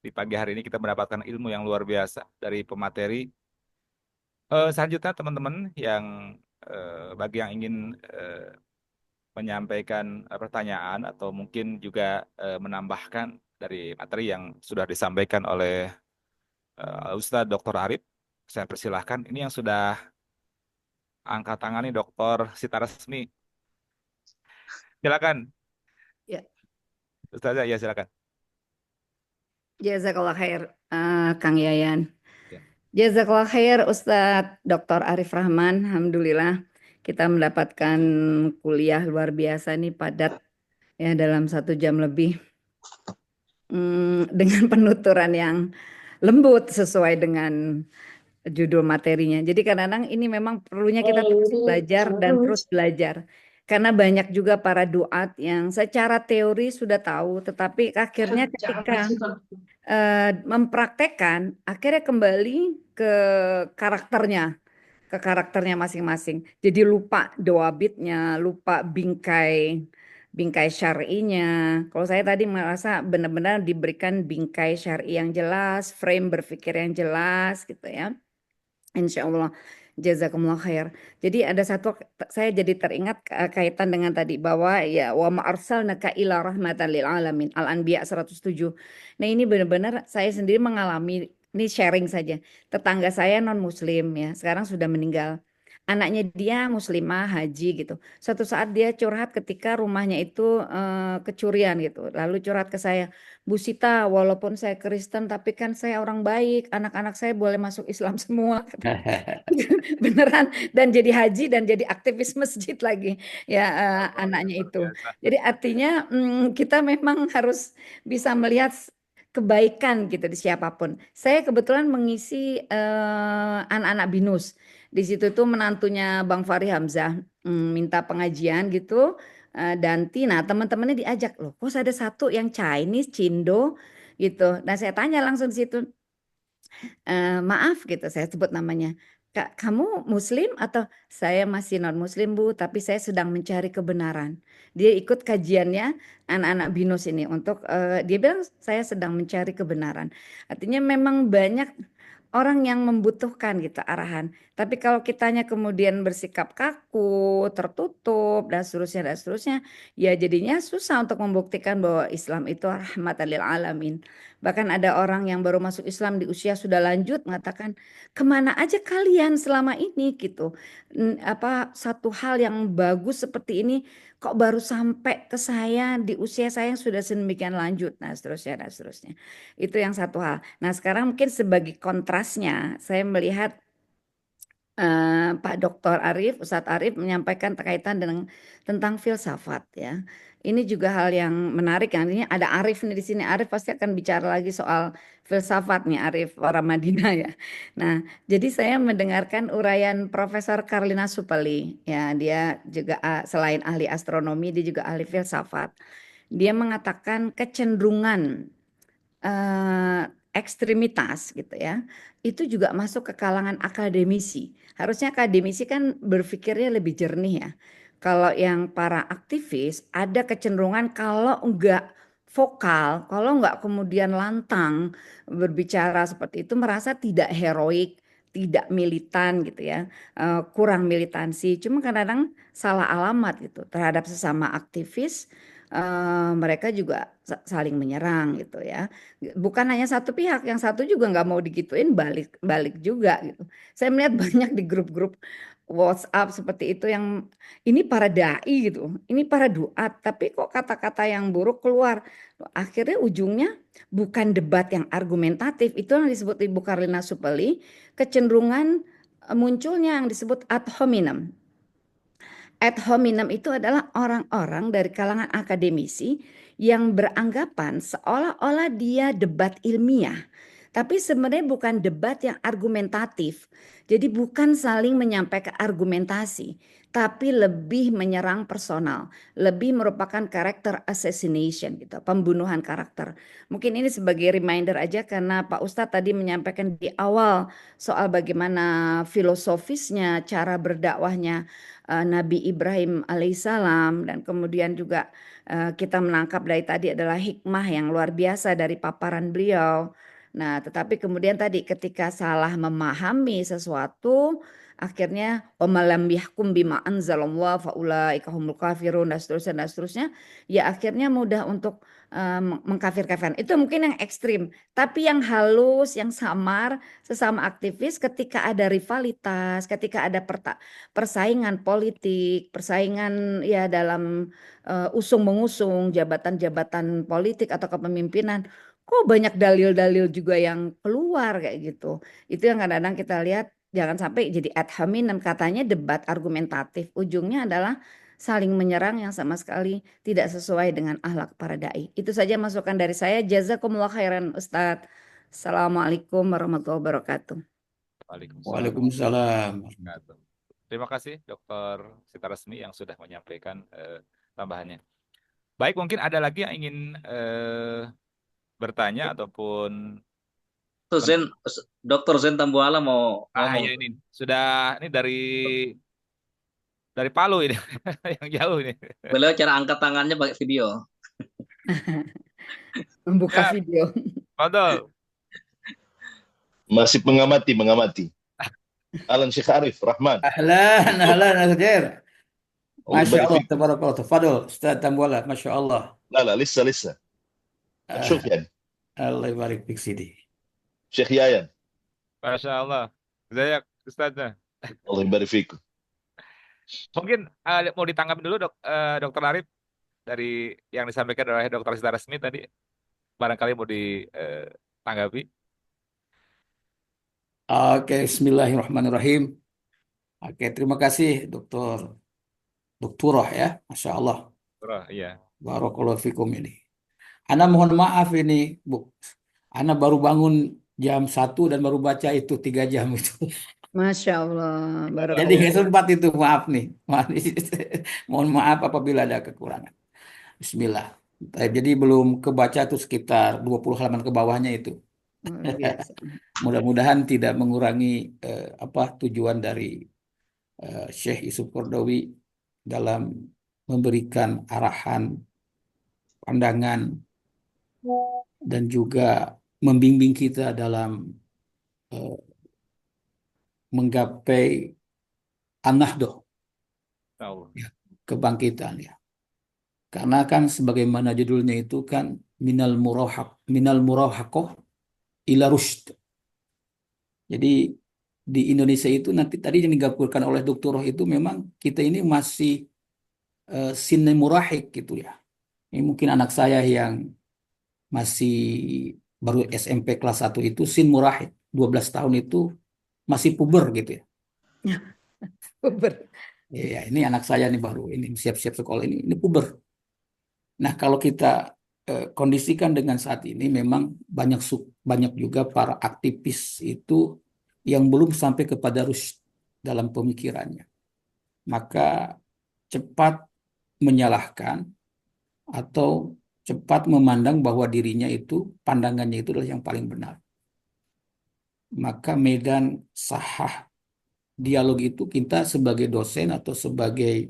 di pagi hari ini kita mendapatkan ilmu yang luar biasa dari pemateri. Selanjutnya teman-teman yang bagi yang ingin menyampaikan pertanyaan atau mungkin juga menambahkan dari materi yang sudah disampaikan oleh Ustadz Dr. Arif, saya persilahkan. Ini yang sudah angkat tangan nih Dr. Sita Resmi. Silakan. Ya. Ustazah, ya silakan. Jazakallah khair, Kang Yayan. Ya. Jazakallah khair Ustadz Dr. Arif Rahman. Alhamdulillah kita mendapatkan kuliah luar biasa nih, padat ya dalam 1 jam lebih, dengan penuturan yang lembut sesuai dengan judul materinya. Jadi kadang-kadang ini memang perlunya kita terus belajar dan terus belajar. Karena banyak juga para duat yang secara teori sudah tahu, tetapi akhirnya ketika mempraktekkan, akhirnya kembali ke karakternya, masing-masing. Jadi lupa doabitnya, lupa bingkai syar'inya. Kalau saya tadi merasa benar-benar diberikan bingkai syar'i yang jelas, frame berpikir yang jelas gitu ya. Insya Allah. Jazakumullah khair. Jadi ada satu, saya jadi teringat kaitan dengan tadi bahwa ya wa ma arsalnaka ila rahmatan lil alamin, Al-Anbiya 107. Nah, ini benar-benar saya sendiri mengalami, ini sharing saja. Tetangga saya non muslim ya, sekarang sudah meninggal. Anaknya dia muslimah haji gitu. Suatu saat dia curhat ketika rumahnya itu kecurian gitu. Lalu curhat ke saya, Bu Sita, walaupun saya Kristen tapi kan saya orang baik, anak-anak saya boleh masuk Islam semua. Beneran, dan jadi haji dan jadi aktivis masjid lagi ya, anaknya Luar itu. biasa. Jadi artinya kita memang harus bisa melihat kebaikan gitu di siapapun. Saya kebetulan mengisi anak-anak BINUS. Di situ tuh menantunya Bang Fahri Hamzah minta pengajian gitu, dan Tina teman-temannya diajak, loh kok ada satu yang Chinese Cindo gitu. Nah saya tanya langsung di situ, maaf gitu saya sebut namanya, Kak, kamu muslim atau saya masih non muslim Bu, tapi saya sedang mencari kebenaran. Dia ikut kajiannya anak-anak BINUS ini untuk dia bilang saya sedang mencari kebenaran. Artinya memang banyak orang yang membutuhkan gitu arahan. Tapi kalau kitanya kemudian bersikap kaku, tertutup dan seterusnya, ya jadinya susah untuk membuktikan bahwa Islam itu rahmatan lil alamin. Bahkan ada orang yang baru masuk Islam di usia sudah lanjut mengatakan, kemana aja kalian selama ini gitu. Apa satu hal yang bagus seperti ini kok baru sampai ke saya di usia saya yang sudah sedemikian lanjut. Nah seterusnya dan seterusnya. Itu yang satu hal. Nah sekarang mungkin sebagai kontrasnya saya melihat Pak Dr. Arif, Ustadz Arif menyampaikan terkaitan dengan tentang filsafat ya. Ini juga hal yang menarik. Artinya ada Arif nih di sini. Arif pasti akan bicara lagi soal filsafat nih, Arif orang Madinah ya. Nah, jadi saya mendengarkan uraian Profesor Karlina Supeli. Ya, dia juga selain ahli astronomi, dia juga ahli filsafat. Dia mengatakan kecenderungan ekstremitas gitu ya, itu juga masuk ke kalangan akademisi. Harusnya akademisi kan berpikirnya lebih jernih ya. Kalau yang para aktivis ada kecenderungan kalau enggak vokal, kalau enggak kemudian lantang berbicara seperti itu merasa tidak heroik, tidak militan gitu ya, kurang militansi. Cuma kadang-kadang salah alamat gitu terhadap sesama aktivis. Mereka juga saling menyerang gitu ya. Bukan hanya satu pihak, yang satu juga nggak mau digituin balik juga gitu. Saya melihat banyak di grup-grup WhatsApp seperti itu yang ini para dai gitu, ini para duat, tapi kok kata-kata yang buruk keluar. Akhirnya ujungnya bukan debat yang argumentatif, itu yang disebut Ibu Karlina Supeli, kecenderungan munculnya yang disebut ad hominem. Ad hominem itu adalah orang-orang dari kalangan akademisi yang beranggapan seolah-olah dia debat ilmiah. Tapi sebenarnya bukan debat yang argumentatif. Jadi bukan saling menyampaikan argumentasi, tapi lebih menyerang personal, lebih merupakan karakter assassination gitu, pembunuhan karakter. Mungkin ini sebagai reminder aja karena Pak Ustadz tadi menyampaikan di awal soal bagaimana filosofisnya, cara berdakwahnya Nabi Ibrahim alaihissalam, dan kemudian juga kita menangkap dari tadi adalah hikmah yang luar biasa dari paparan beliau. Nah, tetapi kemudian tadi ketika salah memahami sesuatu, akhirnya omalam yahkum bima anzalallah faulaika humul kafirun dan seterusnya, ya akhirnya mudah untuk mengkafir-kafirkan. Itu mungkin yang ekstrim, tapi yang halus, yang samar, sesama aktivis ketika ada rivalitas, ketika ada persaingan politik, persaingan ya dalam usung mengusung jabatan-jabatan politik atau kepemimpinan. Kok banyak dalil-dalil juga yang keluar kayak gitu. Itu yang kadang-kadang kita lihat, jangan sampai jadi ad hominem, katanya debat argumentatif. Ujungnya adalah saling menyerang yang sama sekali tidak sesuai dengan akhlak para dai. Itu saja masukan dari saya. Jazakumullah khairan Ustadz. Assalamualaikum warahmatullahi wabarakatuh. Waalaikumsalam. Waalaikumsalam. Wabarakatuh. Terima kasih Dr. Sitaresmi yang sudah menyampaikan tambahannya. Baik, mungkin ada lagi yang ingin bertanya ataupun Tuh Dr. Zen Tambuala mau ngomong. ya ini sudah ini dari Palu ini yang jauh ini. Beliau cara angkat tangannya pakai video. Membuka Ya, video. Fadol. Masih mengamati. Alan Syekh Arif Rahman. Ahlan, ahlan, Khair. Allah Masya يبارك Allah, فيك. tabarakallah. Tafadol, Ustaz Tambuala, Masya Allah. لا لسه شوف يعني Allah barik fik Sidi. شيخ يايا Masya Allah. Zayak, Ustaznya. الله يبارك فيكم. Mungkin mau ditanggapi dulu Dokter Arif dari yang disampaikan oleh Dokter Sitaresmi tadi. Barangkali mau ditanggapi. Oke, Bismillahirrahmanirrahim. Oke, terima kasih Dokturah ya, Masya Allah. Iya. Barakallahu fikum ini. Ana mohon maaf ini, Bu. Ana baru bangun jam 1 dan baru baca itu 3 jam itu. Masya Allah. Jadi Barakallah. nggak sempat itu, maaf nih. Mohon maaf apabila ada kekurangan. Bismillah. Jadi belum kebaca tuh sekitar 20 halaman ke bawahnya itu. Luar biasa. Mudah-mudahan tidak mengurangi tujuan dari Syekh Yusuf Qaradawi dalam memberikan arahan, pandangan, dan juga membimbing kita dalam menggapai an-nahdoh, Tahu. kebangkitan ya. Karena kan sebagaimana judulnya itu kan minal murahaqah ila rusyd. Jadi di Indonesia itu nanti tadi yang digabungkan oleh Doktor itu memang kita ini masih sinne murahik gitu ya. Ini mungkin anak saya yang masih baru SMP kelas 1 itu sin murahik, 12 tahun itu masih puber gitu ya. Puber. Ya, ini anak saya nih baru ini siap-siap sekolah ini puber. Nah, kalau kita kondisikan dengan saat ini memang banyak juga para aktivis itu yang belum sampai kepada rusyd dalam pemikirannya. Maka cepat menyalahkan atau cepat memandang bahwa dirinya itu, pandangannya itu adalah yang paling benar. Maka medan sahah dialog itu kita sebagai dosen atau sebagai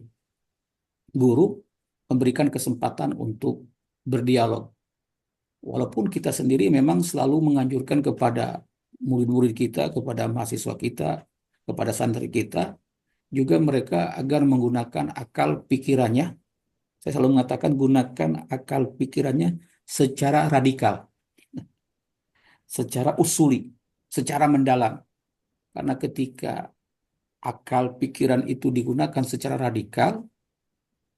guru memberikan kesempatan untuk berdialog. Walaupun kita sendiri memang selalu menganjurkan kepada murid-murid kita, kepada mahasiswa kita, kepada santri kita, juga mereka agar menggunakan akal pikirannya. Saya selalu mengatakan gunakan akal pikirannya secara radikal, secara usuli, secara mendalam. Karena ketika akal pikiran itu digunakan secara radikal,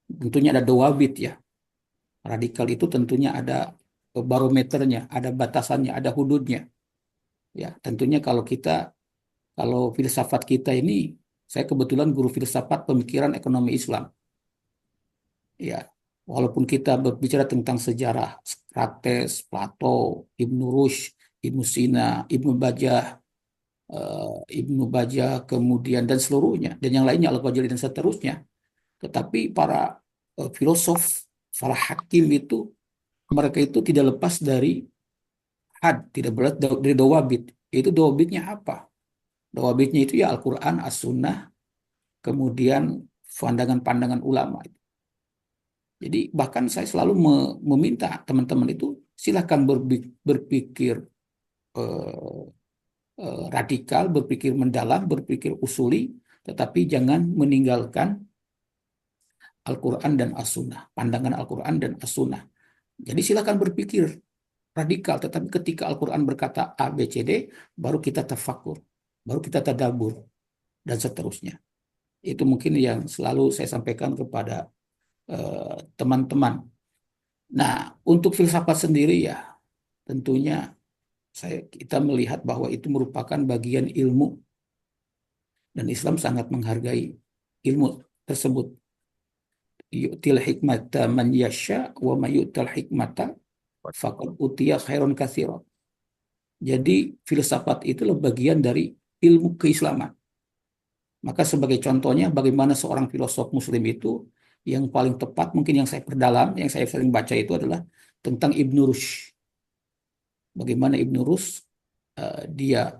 tentunya ada dawabit ya. Radikal itu tentunya ada barometernya, ada batasannya, ada hududnya. Ya, tentunya kalau filsafat kita ini, saya kebetulan guru filsafat pemikiran ekonomi Islam. Ya, walaupun kita berbicara tentang sejarah, Sokrates, Plato, Ibnu Rushd, Ibnu Sina, Ibnu Bajjah, kemudian dan seluruhnya, dan yang lainnya, Al-Ghazali dan seterusnya. Tetapi para filosof, para hakim itu, mereka itu tidak lepas dari tidak lepas dari dawabit. Itu dawabitnya apa? Dawabitnya itu ya Al-Quran, As-Sunnah, kemudian pandangan-pandangan ulama. Jadi bahkan saya selalu meminta teman-teman itu silahkan berpikir radikal, berpikir mendalam, berpikir usuli, tetapi jangan meninggalkan Al-Quran dan As-Sunnah, pandangan Al-Quran dan As-Sunnah. Jadi silakan berpikir radikal, tetapi ketika Al-Quran berkata A, B, C, D, baru kita tafakur, baru kita tadabbur, dan seterusnya. Itu mungkin yang selalu saya sampaikan kepada teman-teman. Nah, untuk filsafat sendiri ya, tentunya kita melihat bahwa itu merupakan bagian ilmu, dan Islam sangat menghargai ilmu tersebut. Yu'til hikmata man yasha wa may yu'tal hikmata faqad utiya khairan katsiran. Jadi filsafat itulah bagian dari ilmu keislaman. Maka sebagai contohnya bagaimana seorang filosof muslim itu yang paling tepat mungkin yang saya perdalam, yang saya sering baca itu adalah tentang Ibnu Rushd. Bagaimana Ibnu Rushd dia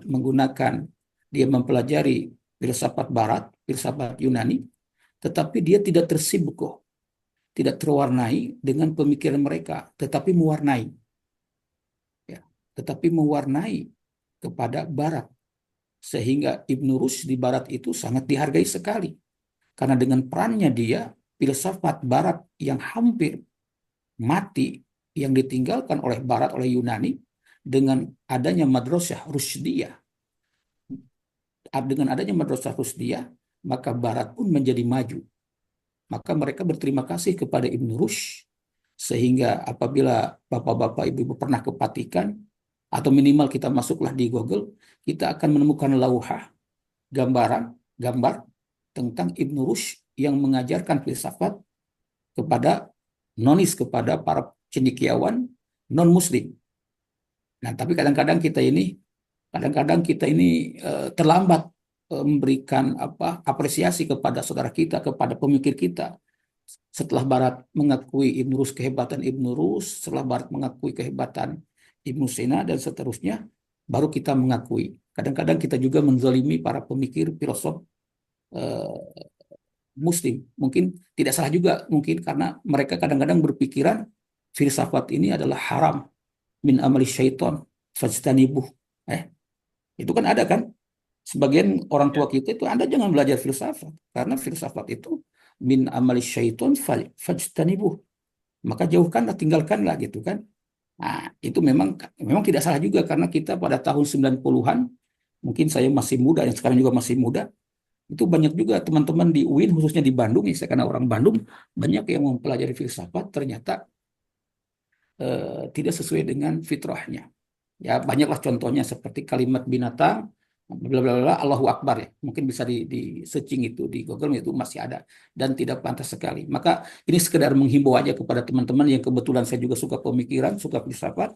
mempelajari filsafat barat, filsafat Yunani, tetapi dia tidak tersibuk, tidak terwarnai dengan pemikiran mereka, tetapi mewarnai, ya, tetapi mewarnai kepada barat. Sehingga Ibnu Rushd di barat itu sangat dihargai sekali. Karena dengan perannya dia, filsafat barat yang hampir mati, yang ditinggalkan oleh barat, oleh Yunani, dengan adanya madrasah Rushdiyah, maka barat pun menjadi maju. Maka mereka berterima kasih kepada Ibnu Rushd, sehingga apabila bapak-bapak ibu-ibu pernah ke Vatikan, atau minimal kita masuklah di Google, kita akan menemukan lauhah, gambar tentang Ibnu Rushd yang mengajarkan filsafat kepada kepada para cendekiawan non-muslim. Nah, tapi kadang-kadang kita ini terlambat memberikan apresiasi kepada saudara kita, kepada pemikir kita. Setelah Barat mengakui Ibnu Rushd, kehebatan Ibnu Rushd, setelah Barat mengakui kehebatan Ibnu Sina dan seterusnya, baru kita mengakui. Kadang-kadang kita juga menzalimi para pemikir filosof Muslim. Mungkin tidak salah juga, mungkin karena mereka kadang-kadang berpikiran filsafat ini adalah haram, min amali syaiton, fajtanibuh. Itu kan ada kan? Sebagian orang tua kita itu, Anda jangan belajar filsafat, karena filsafat itu min amali syaiton fajtanibuh. Maka jauhkanlah, tinggalkanlah gitu kan. Nah, itu memang tidak salah juga, karena kita pada tahun 90-an, mungkin saya masih muda, yang sekarang juga masih muda, itu banyak juga teman-teman di UIN, khususnya di Bandung, saya karena orang Bandung, banyak yang mempelajari filsafat, ternyata tidak sesuai dengan fitrahnya. Ya, banyaklah contohnya seperti kalimat binatang, bla bla bla, Allahu Akbar ya. Mungkin bisa di searching itu di Google, itu masih ada dan tidak pantas sekali. Maka ini sekedar menghimbau aja kepada teman-teman yang kebetulan saya juga suka pemikiran, suka filsafat.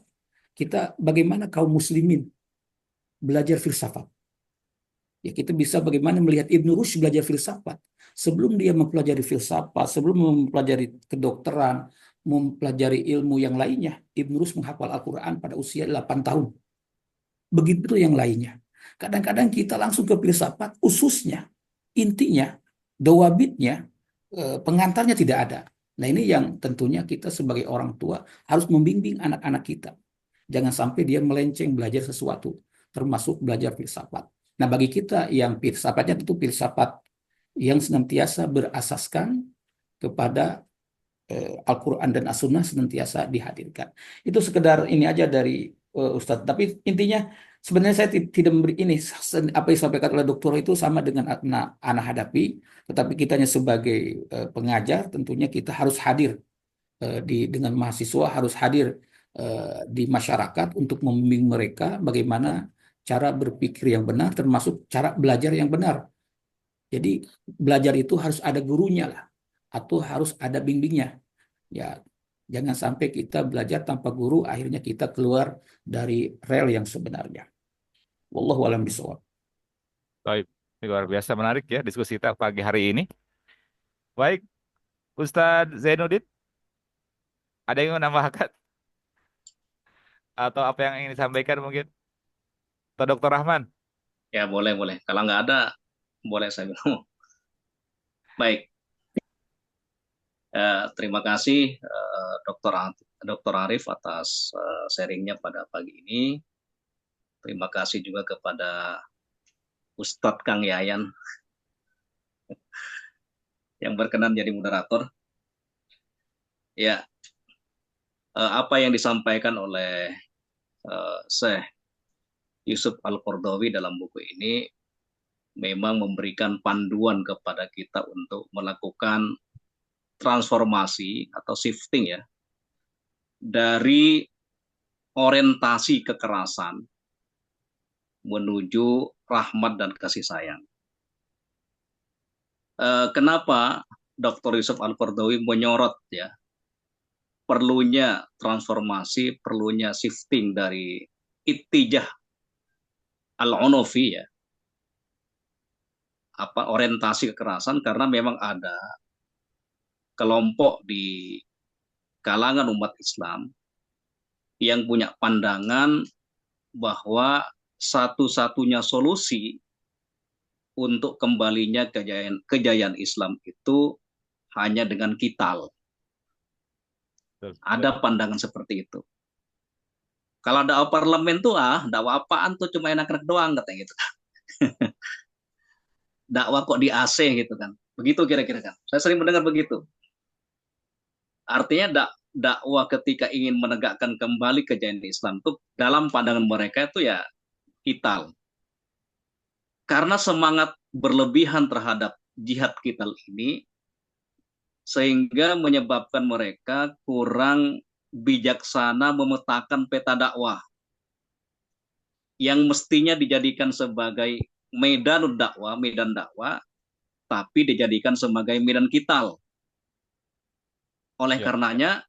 Kita bagaimana kaum muslimin belajar filsafat? Ya, kita bisa bagaimana melihat Ibnu Rushd belajar filsafat. Sebelum dia mempelajari filsafat, sebelum mempelajari kedokteran, mempelajari ilmu yang lainnya, Ibnu Rushd menghafal Al-Quran pada usia 8 tahun. Begitu yang lainnya. Kadang-kadang kita langsung ke filsafat, ususnya, intinya, dawabitnya, pengantarnya tidak ada. Nah, ini yang tentunya kita sebagai orang tua harus membimbing anak-anak kita. Jangan sampai dia melenceng belajar sesuatu, termasuk belajar filsafat. Nah, bagi kita yang filsafatnya tentu filsafat yang senantiasa berasaskan kepada Al-Quran dan As-Sunnah senantiasa dihadirkan. Itu sekedar ini aja dari Ustadz. Tapi intinya sebenarnya saya tidak memberi ini, apa yang disampaikan oleh dokter itu sama dengan anak hadapi, tetapi kitanya sebagai pengajar tentunya kita harus hadir dengan mahasiswa, harus hadir di masyarakat untuk membimbing mereka bagaimana cara berpikir yang benar, termasuk cara belajar yang benar. Jadi belajar itu harus ada gurunya lah, atau harus ada bimbingnya. Ya, jangan sampai kita belajar tanpa guru, akhirnya kita keluar dari rel yang sebenarnya. Wallahu a'lam bishawab. Baik, ini luar biasa menarik ya diskusi kita pagi hari ini. Baik, Ustadz Zainuddin, ada yang mau menambahkan? Atau apa yang ingin disampaikan mungkin? Atau Dr. Rahman? Ya, boleh. Kalau nggak ada, boleh saya bilang. Baik. Terima kasih Dr. Arif atas sharingnya pada pagi ini. Terima kasih juga kepada Ustadz Kang Yayan yang berkenan jadi moderator. Ya, apa yang disampaikan oleh Syekh Yusuf Al-Qaradawi dalam buku ini memang memberikan panduan kepada kita untuk melakukan transformasi atau shifting ya, dari orientasi kekerasan menuju rahmat dan kasih sayang. Kenapa Dr. Yusuf Al-Qaradawi menyorot ya perlunya transformasi, perlunya shifting dari ittijah al-unufi ya, orientasi kekerasan karena memang ada kelompok di kalangan umat Islam yang punya pandangan bahwa satu-satunya solusi untuk kembalinya kejayaan Islam itu hanya dengan qital. Ada pandangan seperti itu. Kalau dakwah parlemen tuh dakwah apaan tuh, cuma enak-enak doang katanya gitu. Dakwah kok di AC gitu kan. Begitu kira-kira kan. Saya sering mendengar begitu. Artinya dakwah ketika ingin menegakkan kembali kejayaan Islam tuh dalam pandangan mereka itu ya qital. Karena semangat berlebihan terhadap jihad qital ini sehingga menyebabkan mereka kurang bijaksana memetakan peta dakwah yang mestinya dijadikan sebagai medan dakwah, tapi dijadikan sebagai medan qital. Oleh karenanya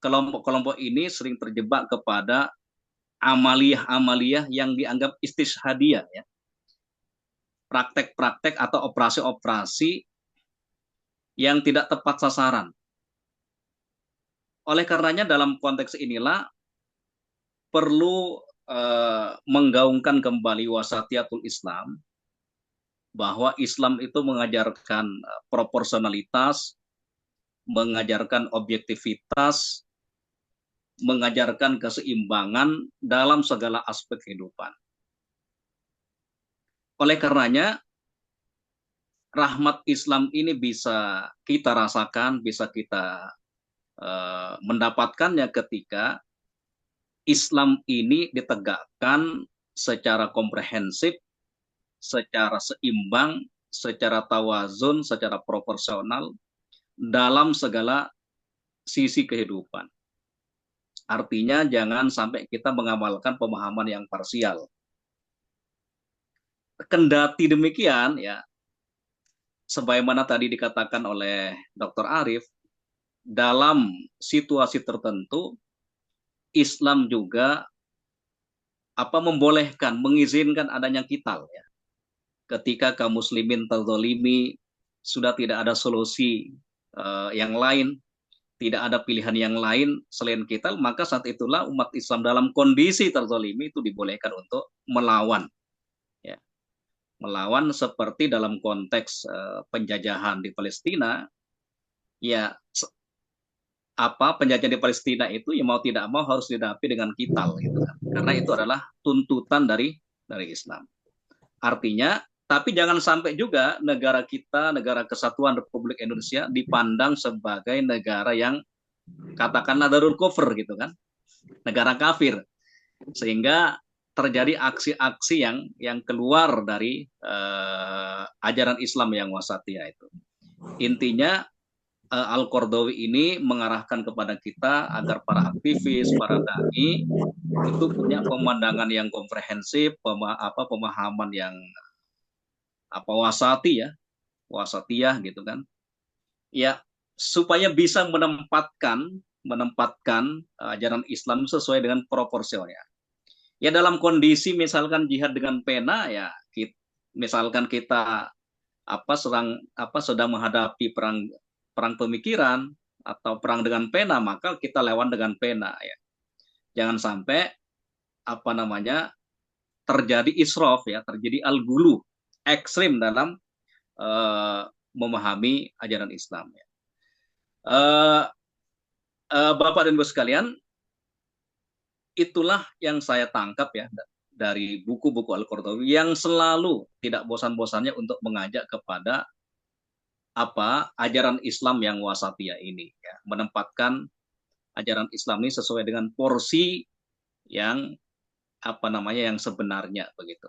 kelompok-kelompok ini sering terjebak kepada amaliyah-amaliyah yang dianggap istishhadiyah, ya. Praktek-praktek atau operasi-operasi yang tidak tepat sasaran. Oleh karenanya dalam konteks inilah perlu menggaungkan kembali wasatiyatul Islam, bahwa Islam itu mengajarkan proporsionalitas, mengajarkan objektivitas, mengajarkan keseimbangan dalam segala aspek kehidupan. Oleh karenanya rahmat Islam ini bisa kita rasakan, bisa kita mendapatkannya ketika Islam ini ditegakkan secara komprehensif, secara seimbang, secara tawazun, secara proporsional dalam segala sisi kehidupan. Artinya jangan sampai kita mengamalkan pemahaman yang parsial. Kendati demikian, ya, sebagaimana tadi dikatakan oleh Dr. Arif, dalam situasi tertentu Islam juga membolehkan, mengizinkan adanya qital, ya. Ketika kaum muslimin terzalimi, sudah tidak ada solusi yang lain, tidak ada pilihan yang lain selain qital, maka saat itulah umat Islam dalam kondisi terzalimi itu dibolehkan untuk melawan, ya. Melawan seperti dalam konteks penjajahan di Palestina, ya, penjajahan di Palestina itu ya mau tidak mau harus dihadapi dengan qital, gitu kan. Karena itu adalah tuntutan dari Islam. Artinya, tapi jangan sampai juga negara kita, negara kesatuan Republik Indonesia dipandang sebagai negara yang katakanlah darul kufur, gitu kan, negara kafir, sehingga terjadi aksi-aksi yang keluar dari ajaran Islam yang wasatiyah itu. Intinya Al-Qardawi ini mengarahkan kepada kita agar para aktivis, para dai itu punya pemandangan yang komprehensif, pemahaman yang wasatiyah gitu kan. Ya, supaya bisa menempatkan ajaran Islam suai dengan proporsinya. Ya, dalam kondisi misalkan jihad dengan pena, ya, misalkan kita sedang menghadapi perang pemikiran atau perang dengan pena, maka kita lawan dengan pena, ya. Jangan sampai terjadi israf, ya, terjadi al-ghulu, ekstrim dalam memahami ajaran Islam, ya. Bapak dan Ibu sekalian, itulah yang saya tangkap, ya, dari buku-buku Al-Qardawi yang selalu tidak bosan-bosannya untuk mengajak kepada ajaran Islam yang wasatiyah ini, ya, menempatkan ajaran Islam ini sesuai dengan porsi yang yang sebenarnya begitu.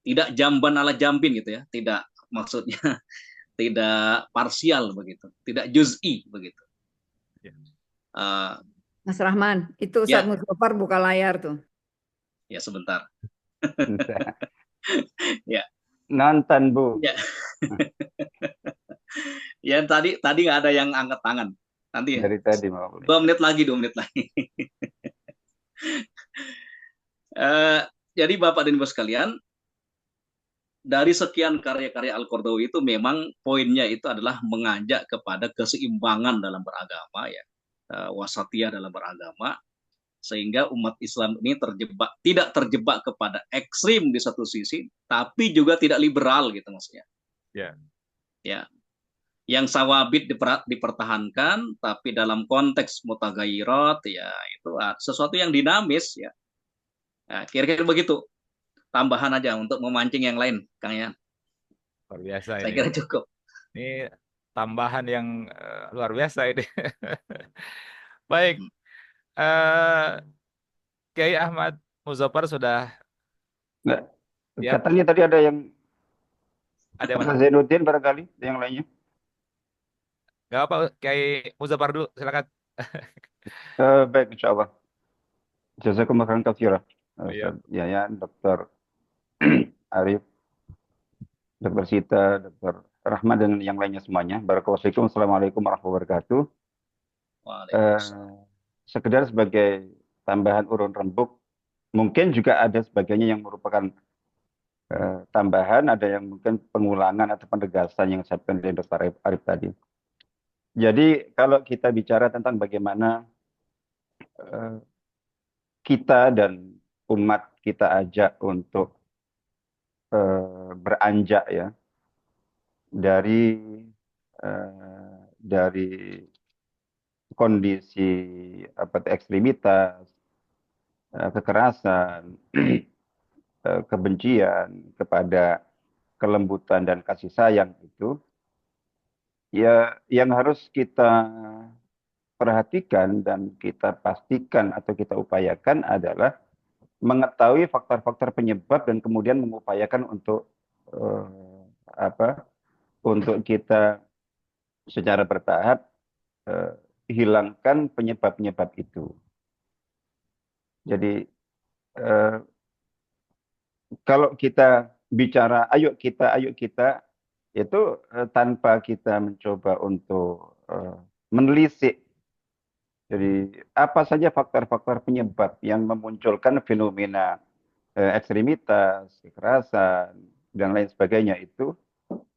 Tidak jamban ala jambin gitu, ya, tidak, maksudnya tidak parsial begitu, tidak juz'i begitu. Mas Rahman, itu Ustadz Mudzaffar buka layar tuh. Ya, sebentar. Ya. Nonton, Bu. Ya. Ya, tadi nggak ada yang angkat tangan. Nanti, ya. Dari tadi mau. 2 menit lagi. Jadi Bapak dan Ibu sekalian, dari sekian karya-karya Al-Qaradawi itu memang poinnya itu adalah mengajak kepada keseimbangan dalam beragama ya, wasatiyah dalam beragama, sehingga umat Islam ini tidak terjebak kepada ekstrim di satu sisi, tapi juga tidak liberal gitu maksudnya. Ya. Ya, yang sawabit dipertahankan, tapi dalam konteks mutagayyirat ya itu sesuatu yang dinamis ya. Nah, kira-kira begitu. Tambahan aja untuk memancing yang lain, Kang Yan. Luar biasa Saya ini. kira cukup. Ini tambahan yang luar biasa ini. Baik, Kiai Ahmad Muzaffar sudah Nggak. siap. Katanya tadi ada yang Ada yang mana? Mas Zainuddin barangkali, yang lainnya. Gak apa, Kiai Muzaffar dulu, silakan. Baik, insya Allah. Jazakumullah khairan katsira. Iya. Ustaz Yayan, Dr. Arif, Dr. Sita, Dr. Rahmat, dan yang lainnya semuanya. Barakallahu fiikum. Assalamualaikum warahmatullahi wabarakatuh. Waalaikumsalam. Sekedar sebagai tambahan urun rembuk, mungkin juga ada sebagainya yang merupakan tambahan, ada yang mungkin pengulangan atau penegasan yang disampaikan oleh Dr. Arif tadi. Jadi kalau kita bicara tentang bagaimana kita dan umat kita ajak untuk beranjak ya dari kondisi ekstremitas, kekerasan, kebencian kepada kelembutan dan kasih sayang itu ya yang harus kita perhatikan dan kita pastikan atau kita upayakan adalah mengetahui faktor-faktor penyebab dan kemudian mengupayakan untuk untuk kita secara bertahap hilangkan penyebab-penyebab itu. Jadi kalau kita bicara ayo kita itu tanpa kita mencoba untuk menelisik. Jadi apa saja faktor-faktor penyebab yang memunculkan fenomena ekstremitas, kekerasan, dan lain sebagainya itu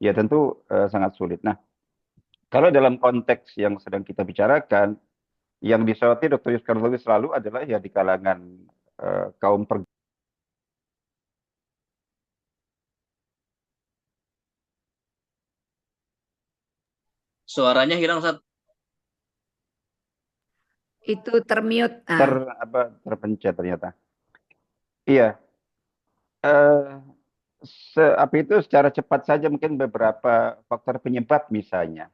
ya tentu sangat sulit. Nah, kalau dalam konteks yang sedang kita bicarakan, yang disoroti Dr. Yus Kardawi selalu adalah ya di kalangan kaum Suaranya hilang, Ustaz. Itu termute. terpencet ternyata. Iya. Itu secara cepat saja mungkin beberapa faktor penyebab misalnya.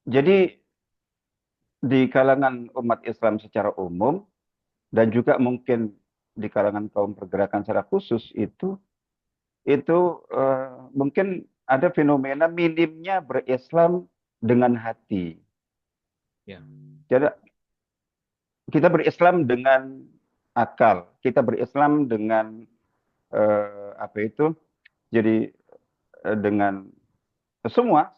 Jadi di kalangan umat Islam secara umum dan juga mungkin di kalangan kaum pergerakan secara khusus itu mungkin ada fenomena minimnya berislam dengan hati. Ya. Jadi kita berislam dengan akal, kita berislam dengan jadi dengan semua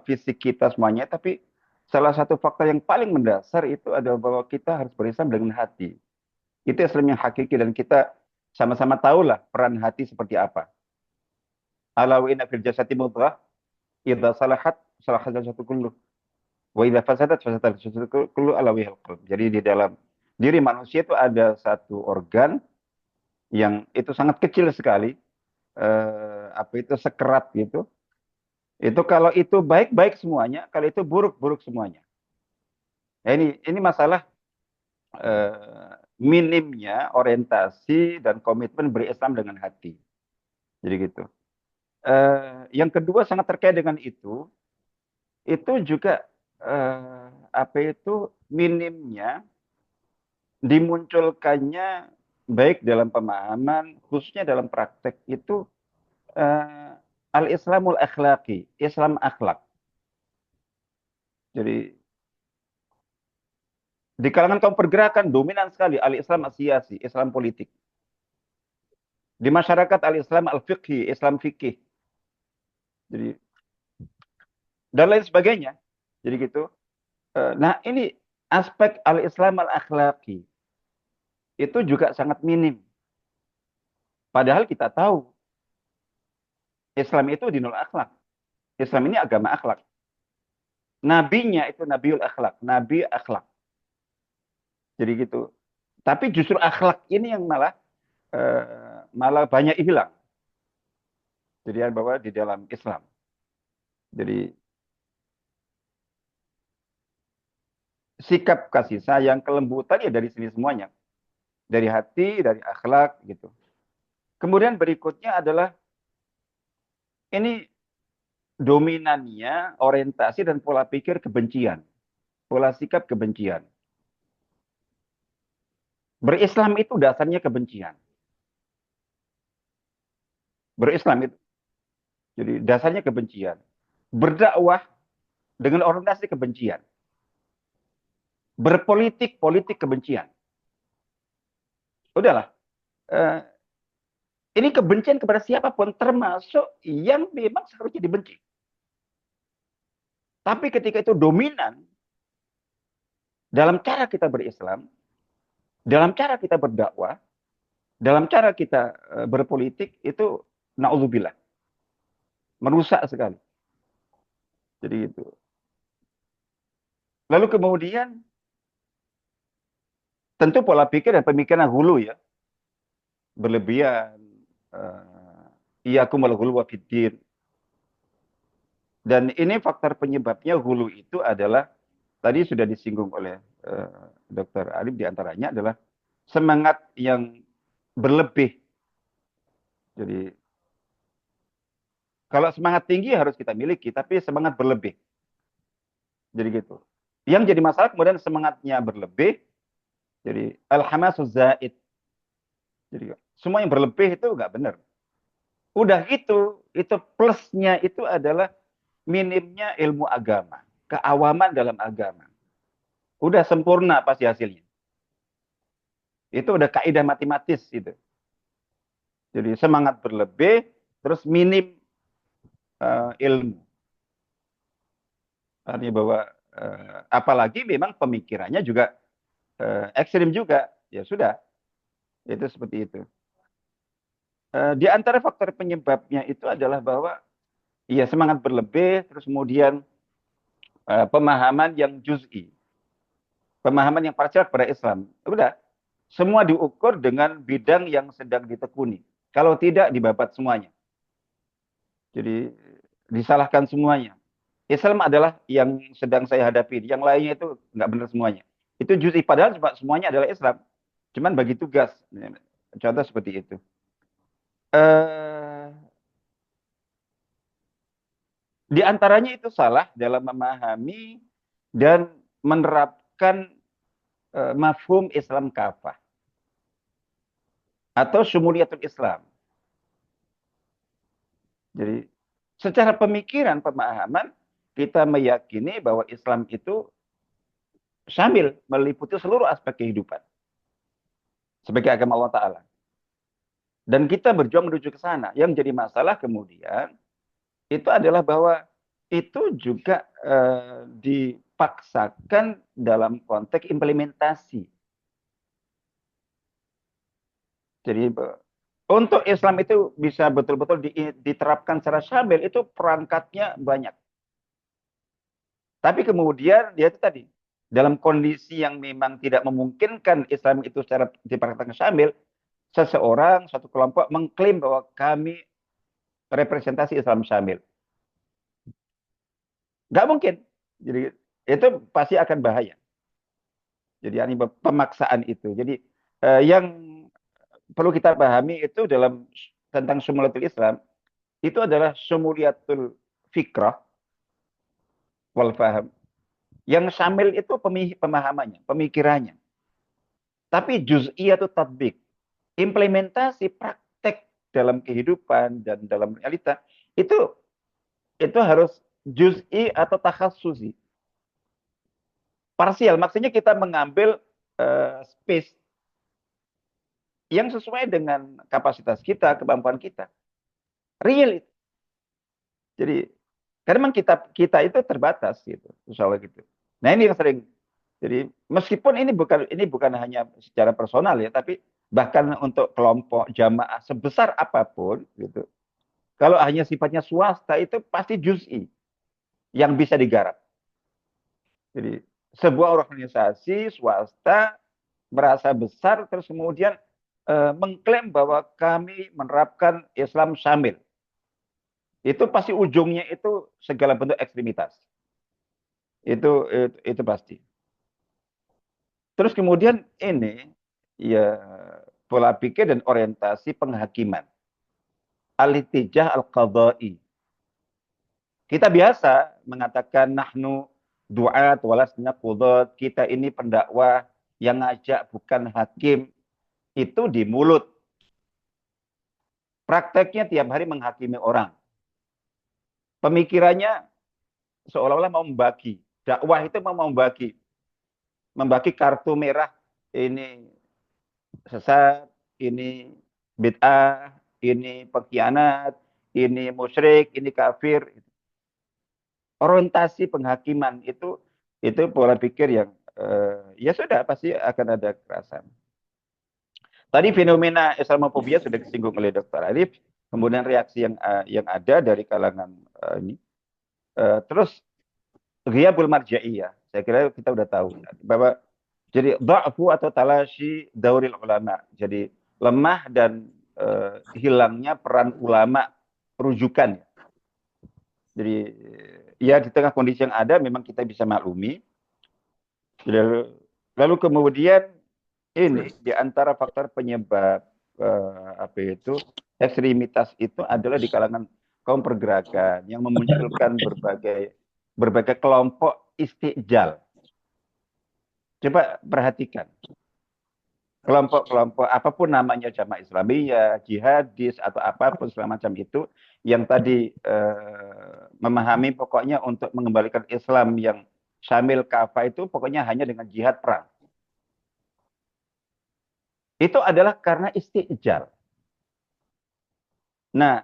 fisik kita semuanya, tapi salah satu faktor yang paling mendasar itu adalah bahwa kita harus berislam dengan hati. Itu Islam yang hakiki dan kita sama-sama tahulah peran hati seperti apa. Ala wa inna fil jasadi mudghah idza salahat salahat jasadu kullu wa idza fasadat fasadat jasadu kullu ala wihal qalb. Jadi di dalam diri manusia itu ada satu organ yang itu sangat kecil sekali, sekerat gitu. Itu kalau itu baik-baik semuanya, kalau itu buruk-buruk semuanya. Nah, ini masalah minimnya orientasi dan komitmen berislam dengan hati. Jadi gitu. Yang kedua sangat terkait dengan itu juga minimnya dimunculkannya baik dalam pemahaman, khususnya dalam praktek itu al-Islamul akhlaqi, Islam akhlak. Jadi di kalangan kaum pergerakan dominan sekali al-Islam as-siyasi, Islam politik. Di masyarakat al-Islam al-fiqhi, Islam fikih. Jadi dan lain sebagainya. Jadi gitu. Nah, ini aspek al-Islam al-akhlaqi itu juga sangat minim. Padahal kita tahu Islam itu dinul akhlak. Islam ini agama akhlak. Nabinya itu nabiul akhlak, nabi akhlak. Jadi gitu. Tapi justru akhlak ini yang malah banyak hilang. Jadi bahwa di dalam Islam. Jadi sikap kasih sayang, kelembutan ya dari sini semuanya. Dari hati, dari akhlak gitu. Kemudian berikutnya adalah ini dominannya orientasi dan pola pikir kebencian. Pola sikap kebencian. Berislam itu dasarnya kebencian. Berislam itu. Jadi dasarnya kebencian. Berdakwah dengan orientasi kebencian. Berpolitik, politik kebencian. Udahlah. Ini kebencian kepada siapapun, termasuk yang memang seharusnya dibenci. Tapi ketika itu dominan dalam cara kita berislam, dalam cara kita berdakwah, dalam cara kita berpolitik, itu na'udzubillah. Merusak sekali. Jadi itu. Lalu kemudian, tentu pola pikir dan pemikiran hulu ya. Berlebihan. Iyakum wal ghulu wa fiddin. Dan ini faktor penyebabnya hulu itu adalah, tadi sudah disinggung oleh Dr. Arif, diantaranya adalah semangat yang berlebih. Jadi, kalau semangat tinggi harus kita miliki, tapi semangat berlebih. Jadi gitu. Yang jadi masalah kemudian semangatnya berlebih, jadi al-hamasu zaid. Jadi semua yang berlebih itu nggak benar. Udah itu plusnya itu adalah minimnya ilmu agama, keawaman dalam agama. Udah sempurna pasti hasilnya. Itu udah kaidah matematis itu. Jadi semangat berlebih, terus minim ilmu. Artinya bahwa apalagi memang pemikirannya juga ekstrim juga, ya sudah. Itu seperti itu. Di antara faktor penyebabnya itu adalah bahwa ya semangat berlebih, terus kemudian pemahaman yang juz'i. Pemahaman yang parsial kepada Islam. Udah, semua diukur dengan bidang yang sedang ditekuni. Kalau tidak, dibabat semuanya. Jadi disalahkan semuanya. Islam adalah yang sedang saya hadapi. Yang lainnya itu nggak benar semuanya. Itu juz'i, padahal semuanya adalah Islam. Cuman bagi tugas. Contoh seperti itu. Di antaranya itu salah dalam memahami dan menerapkan mafhum Islam kafah atau syumuliyatul Islam. Jadi secara pemikiran, pemahaman, kita meyakini bahwa Islam itu syamil, meliputi seluruh aspek kehidupan sebagai agama Allah Ta'ala. Dan kita berjuang menuju ke sana. Yang jadi masalah kemudian itu adalah bahwa itu juga dipaksakan dalam konteks implementasi. Jadi untuk Islam itu bisa betul-betul diterapkan secara syamil, itu perangkatnya banyak. Tapi kemudian dia itu tadi, dalam kondisi yang memang tidak memungkinkan Islam itu secara dipraktekkan syamil, seseorang, satu kelompok mengklaim bahwa kami representasi Islam syamil. Nggak mungkin. Jadi itu pasti akan bahaya. Jadi ini pemaksaan itu. Jadi yang perlu kita pahami itu tentang syumuliyatul Islam, itu adalah syumuliyatul fikrah wal faham. Yang syamil itu pemahamannya, pemikirannya. Tapi juz'i atau tatbik, implementasi praktek dalam kehidupan dan dalam realita, itu harus juz'i atau takhassusi. Parsial, maksudnya kita mengambil space yang sesuai dengan kapasitas kita, kemampuan kita. Real itu. Jadi, karena memang kita itu terbatas gitu, soal gitu. Nah ini yang sering. Jadi meskipun ini bukan hanya secara personal ya, tapi bahkan untuk kelompok jamaah sebesar apapun gitu. Kalau hanya sifatnya swasta itu pasti juz'i yang bisa digarap. Jadi sebuah organisasi swasta merasa besar terus kemudian mengklaim bahwa kami menerapkan Islam syamil. Itu pasti ujungnya itu segala bentuk ekstremitas. Itu pasti. Terus kemudian ini ya pola pikir dan orientasi penghakiman. Al-ittijah al-qadha'i. Kita biasa mengatakan nahnu du'at walasna qudhat. Kita ini pendakwah yang ngajak bukan hakim. Itu di mulut. Prakteknya tiap hari menghakimi orang. Pemikirannya seolah-olah mau membagi. Dakwah itu mau membagi. Membagi kartu merah. Ini sesat, ini bid'ah, ini pengkhianat, ini musyrik, ini kafir. Orientasi penghakiman itu pola pikir yang ya sudah pasti akan ada kekerasan. Tadi fenomena Islamofobia sudah disinggung oleh Dr. Arif, kemudian reaksi yang ada dari kalangan ini. Terus ghiyabul marja'iyah, saya kira kita udah tahu bahwa jadi dha'fu atau talashi dauril ulama, jadi lemah dan hilangnya peran ulama rujukan. Jadi ya di tengah kondisi yang ada memang kita bisa maklumi. Lalu kemudian ini di antara faktor penyebab ekstremitas itu adalah di kalangan kaum pergerakan yang memunculkan berbagai kelompok istijal. Coba perhatikan. Kelompok-kelompok apapun namanya, jamaah Islamiyah, jihadis atau apapun segala macam itu yang tadi memahami pokoknya untuk mengembalikan Islam yang syamil kafah itu pokoknya hanya dengan jihad perang. Itu adalah karena istijal. Nah,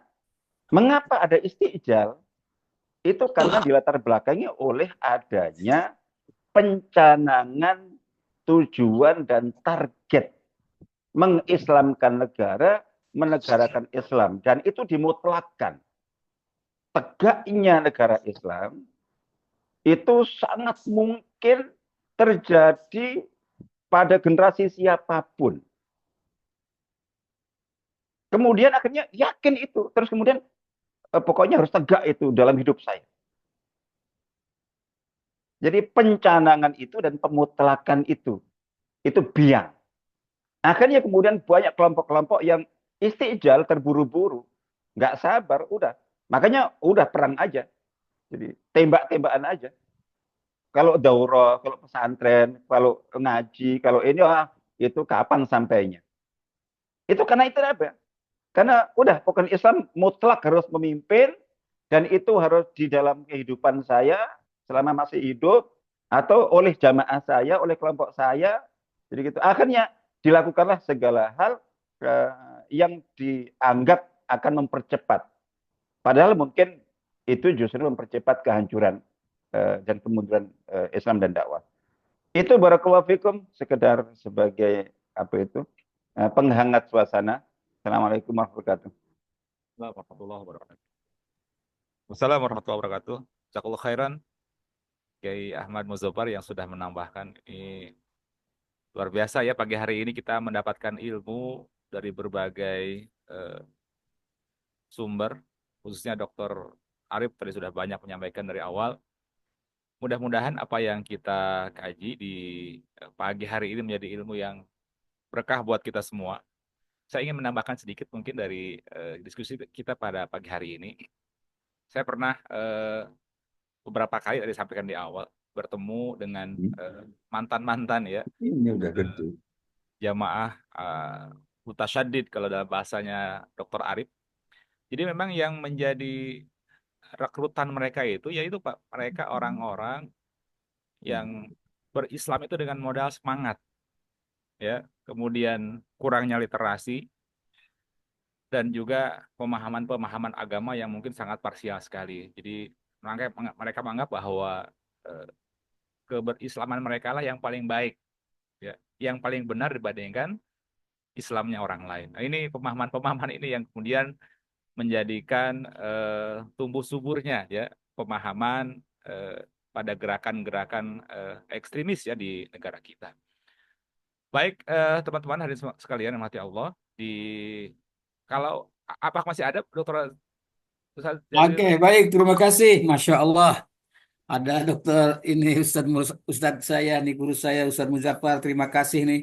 mengapa ada istijal? Itu karena dilatar belakangi oleh adanya pencanangan tujuan dan target mengislamkan negara, menegarakan Islam. Dan itu dimutlakkan. Tegaknya negara Islam itu sangat mungkin terjadi pada generasi siapapun. Kemudian akhirnya yakin itu. Terus kemudian pokoknya harus tegak itu dalam hidup saya. Jadi pencanangan itu dan pemutlakan itu biang. Akhirnya kemudian banyak kelompok-kelompok yang istijal terburu-buru. Nggak sabar, udah. Makanya udah perang aja. Jadi tembak-tembakan aja. Kalau daurah, kalau pesantren, kalau ngaji, kalau ini, itu kapan sampainya? Itu karena itu apa? Karena udah pokoknya Islam mutlak harus memimpin dan itu harus di dalam kehidupan saya selama masih hidup atau oleh jamaah saya, oleh kelompok saya. Jadi gitu. Akhirnya dilakukanlah segala hal yang dianggap akan mempercepat. Padahal mungkin itu justru mempercepat kehancuran dan kemunduran Islam dan dakwah. Itu barakallahu fikum sekedar sebagai penghangat suasana. Assalamualaikum warahmatullahi wabarakatuh. Wassalamualaikum warahmatullahi wabarakatuh. Jazakallahu khairan Kiai Ahmad Muzaffar yang sudah menambahkan. Ini luar biasa ya, pagi hari ini kita mendapatkan ilmu dari berbagai sumber, khususnya Dr. Arif tadi sudah banyak menyampaikan dari awal. Mudah-mudahan apa yang kita kaji di pagi hari ini menjadi ilmu yang berkah buat kita semua. Saya ingin menambahkan sedikit mungkin dari diskusi kita pada pagi hari ini. Saya pernah beberapa kali tadi sampaikan di awal bertemu dengan mantan-mantan ya. Ini udah gede. Jamaah mutasyadid kalau dalam bahasanya Dr. Arif. Jadi memang yang menjadi rekrutan mereka itu yaitu Pak, mereka orang-orang yang berislam itu dengan modal semangat. Ya, kemudian kurangnya literasi dan juga pemahaman-pemahaman agama yang mungkin sangat parsial sekali. Jadi mereka menganggap bahwa keberislaman mereka lah yang paling baik, ya, yang paling benar dibandingkan Islamnya orang lain. Nah, ini pemahaman-pemahaman ini yang kemudian menjadikan tumbuh suburnya ya pemahaman pada gerakan-gerakan ekstremis ya di negara kita. Baik, teman-teman hadirin sekalian yang mati Allah, kalau apa masih ada Dokter Ustaz Jazil? Oke, baik, terima kasih. Masya Allah. Ada dokter ini Ustadz saya nih, guru saya Ustadz Muzaffar. Terima kasih nih.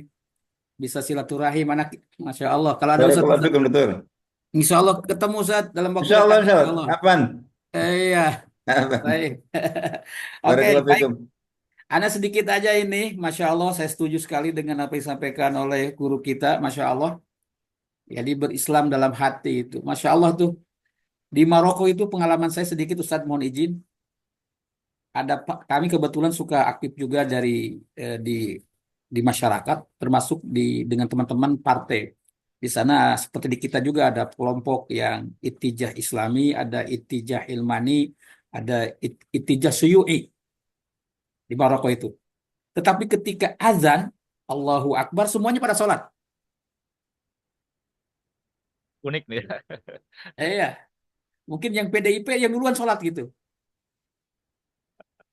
Bisa silaturahim anak. Masya Allah. Kalau ada Barakallahu Ustadz, fikum, Dokter. Insya Allah ketemu Ustadz dalam waktu Insya Allah, dekat. insya Insya Allah. Allah. Apaan? Iya, Apaan? baik. Oke, Barakallahu baik. fikum. Ana sedikit aja ini, Masya Allah, saya setuju sekali dengan apa yang disampaikan oleh guru kita, Masya Allah. Jadi berislam dalam hati itu, Masya Allah tuh. Di Maroko itu pengalaman saya sedikit, Ustadz, mohon izin. Kami kebetulan suka aktif juga di masyarakat, termasuk dengan teman-teman partai. Di sana seperti di kita juga ada kelompok yang Ittijah Islami, ada Ittijah Ilmani, ada Ittijah Suyu'i di Maroko itu. Tetapi ketika azan, Allahu Akbar, semuanya pada sholat. Unik nih. Iya, mungkin yang PDIP yang duluan sholat gitu.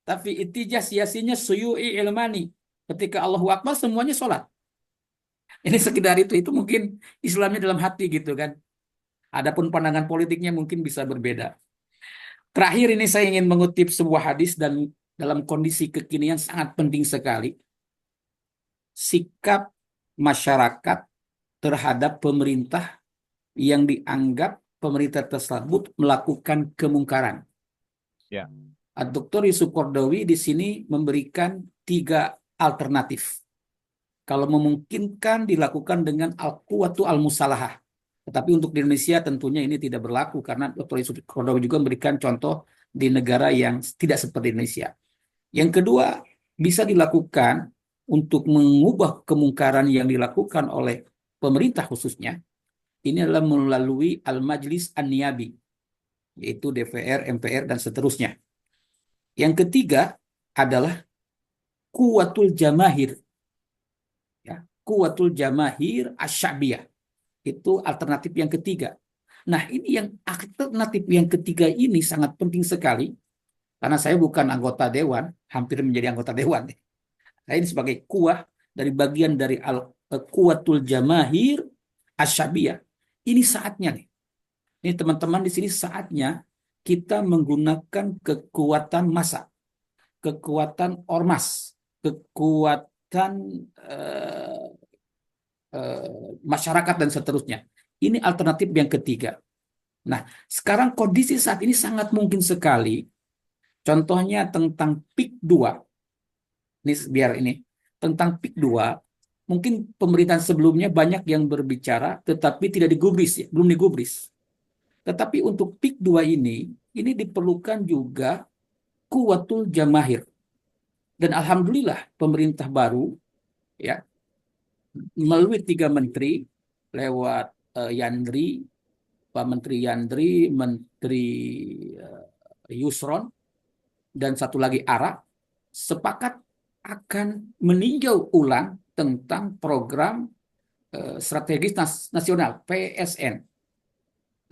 Tapi Ittijah Siyasinya Suyu'i Ilmani. Ketika Allahu Akbar, semuanya sholat. Ini sekedar itu mungkin Islamnya dalam hati gitu kan. Adapun pandangan politiknya mungkin bisa berbeda. Terakhir ini saya ingin mengutip sebuah hadis dan dalam kondisi kekinian sangat penting sekali. Sikap masyarakat terhadap pemerintah yang dianggap pemerintah tersebut melakukan kemungkaran. Ya. Dr. Yusuf Qaradawi di sini memberikan 3 alternatif. Kalau memungkinkan dilakukan dengan al-quwwatu al-musalahah. Tetapi untuk di Indonesia tentunya ini tidak berlaku karena Dr. Yusuf Qaradawi juga memberikan contoh di negara yang tidak seperti Indonesia. Yang kedua, bisa dilakukan untuk mengubah kemungkaran yang dilakukan oleh pemerintah khususnya. Ini adalah melalui Al-Majlis An-Niyabi, yaitu DPR, MPR, dan seterusnya. Yang ketiga adalah Quwwatul Jamahir. Ya, Quwwatul Jamahir Asy-Sya'biyah. Itu alternatif yang ketiga. Nah, ini yang alternatif yang ketiga ini sangat penting sekali karena saya bukan anggota dewan, hampir menjadi anggota dewan. Saya ini sebagai kuah dari bagian dari Quwwatul Jamahir Asy-Sya'biyah. Ini saatnya nih. Ini teman-teman di sini saatnya kita menggunakan kekuatan massa, kekuatan ormas, kekuatan masyarakat dan seterusnya. Ini alternatif yang ketiga. Nah, sekarang kondisi saat ini sangat mungkin sekali. Contohnya tentang PIK 2. Ini tentang PIK 2. Mungkin pemerintahan sebelumnya banyak yang berbicara, tetapi tidak digubris, ya, belum digubris. Tetapi untuk PIK 2 ini diperlukan juga Quwwatul Jamahir. Dan alhamdulillah pemerintah baru, ya, melalui 3 menteri lewat Yandri, Pak Menteri Yandri, Menteri Yusron, dan satu lagi Ara, sepakat akan meninjau ulang tentang program strategis nasional PSN.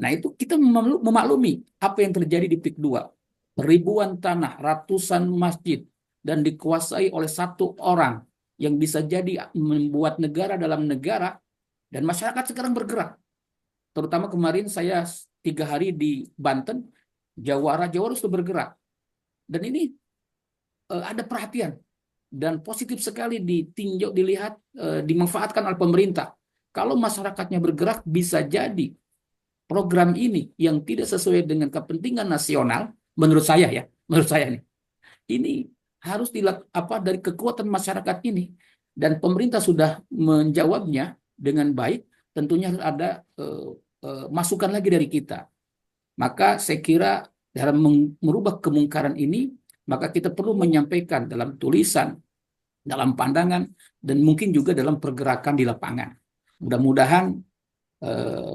Nah, itu kita memaklumi apa yang terjadi di PIK 2. Ribuan tanah, ratusan masjid, dan dikuasai oleh 1 orang yang bisa jadi membuat negara dalam negara, dan masyarakat sekarang bergerak. Terutama kemarin saya 3 hari di Banten, Jawara sudah bergerak. Dan ini ada perhatian dan positif sekali ditinjau, dilihat, dimanfaatkan oleh pemerintah. Kalau masyarakatnya bergerak, bisa jadi program ini yang tidak sesuai dengan kepentingan nasional, menurut saya nih, ini harus dari kekuatan masyarakat ini, dan pemerintah sudah menjawabnya dengan baik. Tentunya harus ada masukan lagi dari kita. Maka saya kira dalam merubah kemungkaran ini, maka kita perlu menyampaikan dalam tulisan, dalam pandangan, dan mungkin juga dalam pergerakan di lapangan. Mudah-mudahan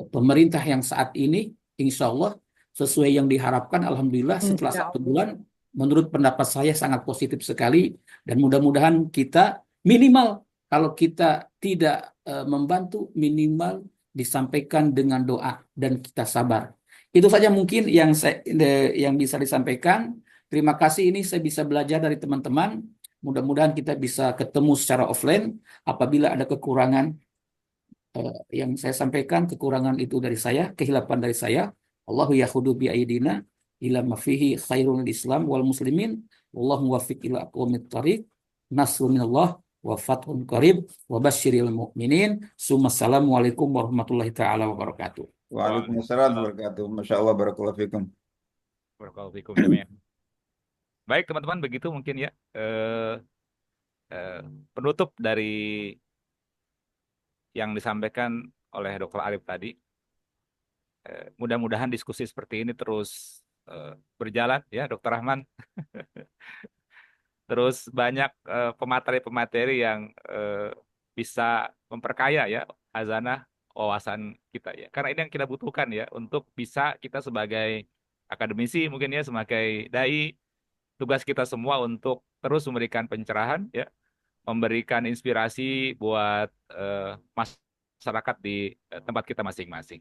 pemerintah yang saat ini, insya Allah, sesuai yang diharapkan, alhamdulillah setelah 1 bulan, menurut pendapat saya sangat positif sekali. Dan mudah-mudahan kita minimal, kalau kita tidak membantu, minimal disampaikan dengan doa dan kita sabar. Itu saja mungkin yang bisa disampaikan. Terima kasih, ini saya bisa belajar dari teman-teman. Mudah-mudahan kita bisa ketemu secara offline. Apabila ada kekurangan yang saya sampaikan, kekurangan itu dari saya, kehilapan dari saya. Allahu yahudu bi aidina ila ma fihi khairul Islam wal muslimin. Wallahu muwaffiq ila aqwamit thariq. Nasrun minallah wa fathun qarib wa basyiril mu'minin. Assalamualaikum warahmatullahi taala wabarakatuh. Waalaikumsalam warahmatullahi wabarakatuh. Masya Allah, barakallahu fikum. Barakallahu fikum jami'an. Baik teman-teman, begitu mungkin ya penutup dari yang disampaikan oleh Dr. Arif tadi. Mudah-mudahan diskusi seperti ini terus berjalan ya, Dr. Rahman. Terus banyak pemateri-pemateri yang bisa memperkaya ya hazanah wawasan kita ya. Karena ini yang kita butuhkan ya untuk bisa kita sebagai akademisi mungkin ya, sebagai dai, tugas kita semua untuk terus memberikan pencerahan ya, memberikan inspirasi buat masyarakat di tempat kita masing-masing.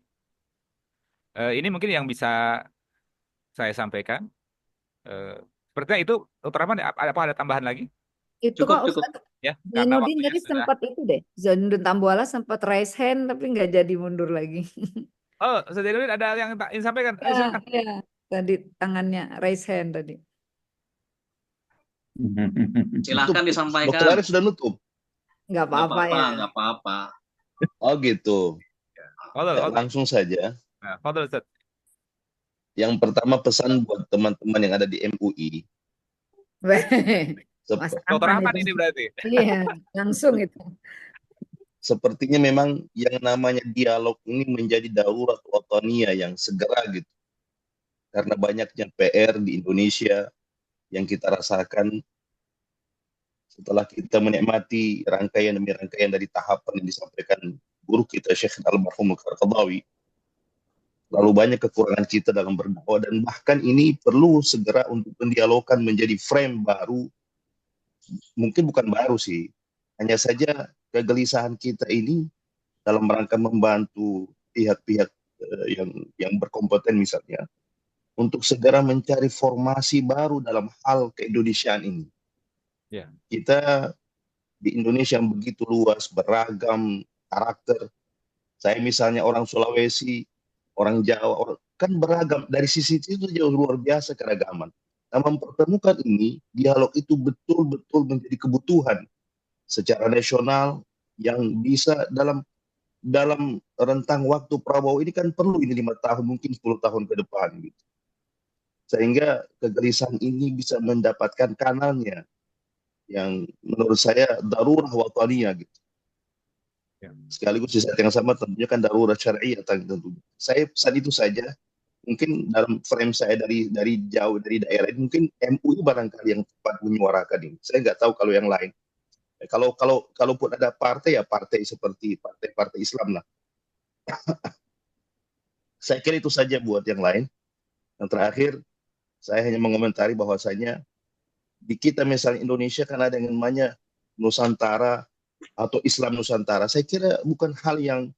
Ini mungkin yang bisa saya sampaikan. Sepertinya itu, Dr. Rahman, ada tambahan lagi? Itu Cukup, kok cukup. Ustadz Ya, karena Zainuddin waktunya tadi sudah. sempat itu deh. Zainuddin Tambuwala sempat raise hand tapi nggak jadi mundur lagi. Oh, Zainuddin ada yang disampaikan? Ya, Silakan. ya. Tadi tangannya raise hand tadi. Silahkan Dr. disampaikan. Arif sudah nutup. Nggak Nggak apa-apa apa-apa, ya. nggak apa-apa. Oh gitu. Fadhal, fadhal. Langsung saja. Nah, fadhal, Ustaz. Yang pertama pesan buat teman-teman yang ada di MUI. Mas Dr. Aman Rahman itu. ini berarti. Iya, langsung itu. Sepertinya memang yang namanya dialog ini menjadi darurat wataniyah yang segera gitu. Karena banyaknya PR di Indonesia yang kita rasakan setelah kita menikmati rangkaian demi rangkaian dari tahapan yang disampaikan guru kita Syekh Almarhum Al-Qaradawi. Lalu banyak kekurangan kita dalam berdakwah dan bahkan ini perlu segera untuk mendialogkan menjadi frame baru. Mungkin bukan baru sih, hanya saja kegelisahan kita ini dalam rangka membantu pihak-pihak yang berkompeten misalnya untuk segera mencari formasi baru dalam hal keindonesiaan ini. Ya. Kita di Indonesia yang begitu luas, beragam karakter. Saya misalnya orang Sulawesi, orang Jawa, kan beragam. Dari sisi itu jauh luar biasa keragaman. Nah, mempertemukan ini, dialog itu betul-betul menjadi kebutuhan secara nasional yang bisa dalam rentang waktu Prabowo ini kan perlu ini 5 tahun, mungkin 10 tahun ke depan gitu. Sehingga kegelisahan ini bisa mendapatkan kanalnya yang menurut saya darurah wataniyah gitu. Ya. Sekaligus di saat yang sama tentunya kan darurat syariah tentunya. Saya pesan itu saja. Mungkin dalam frame saya dari jauh dari daerah ini, mungkin MUI barangkali yang tepat menyuarakan ini. Saya nggak tahu kalau yang lain. Kalaupun ada partai ya partai seperti partai Islam lah. Saya kira itu saja buat yang lain. Yang terakhir saya hanya mengomentari bahwasanya di kita misalnya Indonesia kan ada yang namanya Nusantara atau Islam Nusantara. Saya kira bukan hal yang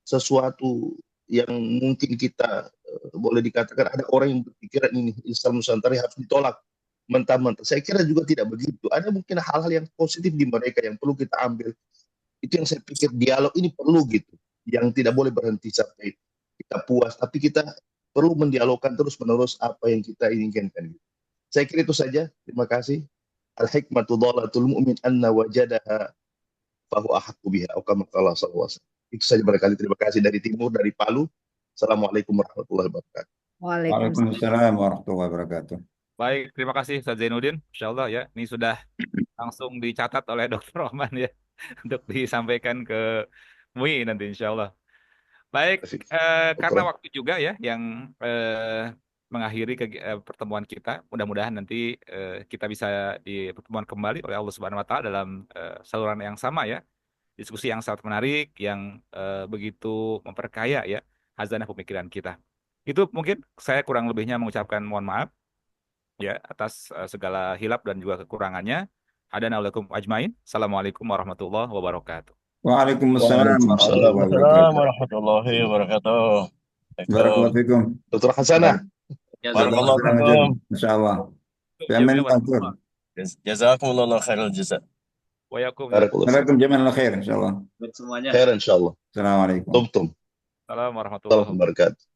sesuatu yang mungkin kita boleh dikatakan ada orang yang berpikiran ini Islam Nusantara harus ditolak mentah-mentah. Saya kira juga tidak begitu. Ada mungkin hal-hal yang positif di mereka yang perlu kita ambil. Itu yang saya pikir dialog ini perlu gitu. Yang tidak boleh berhenti sampai kita puas. Tapi kita perlu mendialogkan terus-menerus apa yang kita inginkan. Saya kira itu saja. Terima kasih. Al-hikmatu dhalatul mu'min anna wajadaha fahu ahaqqu biha. Itu saja barangkali. Terima kasih dari timur, dari Palu. Assalamualaikum warahmatullahi wabarakatuh. Waalaikumsalam warahmatullahi wabarakatuh. Baik, terima kasih Ustaz Zainuddin. Insya Allah ya, ini sudah langsung dicatat oleh Dr. Rahman ya untuk disampaikan ke MUI nanti Insya Allah. Baik, karena waktu juga ya yang mengakhiri pertemuan kita. Mudah-mudahan nanti kita bisa dipertemuan kembali oleh Allah Subhanahu Wa Taala dalam saluran yang sama ya. Diskusi yang sangat menarik, yang begitu memperkaya ya hazanah pemikiran kita. Itu mungkin saya kurang lebihnya mengucapkan mohon maaf ya atas segala hilap dan juga kekurangannya. Hadana'alaikum ajmain. Assalamualaikum warahmatullahi wabarakatuh. Waalaikumsalam Waalaikumsalam warahmatullahi wabarakatuh. Warahmatullahi wabarakatuh. Barakallahu fikum. Dr. Hasanah. Jazakallah. Barakallahu fikum. Insyaallah. Amin mansur. Jazakumullah khairal jazak. Wa yakum. Barakallahu fikum. Assalamualaikum jami'an khair insyaallah. Buat semuanya. Khair insyaallah. Assalamualaikum. Tumtum. Assalamualaikum warahmatullahi Warahmatullahi wabarakatuh.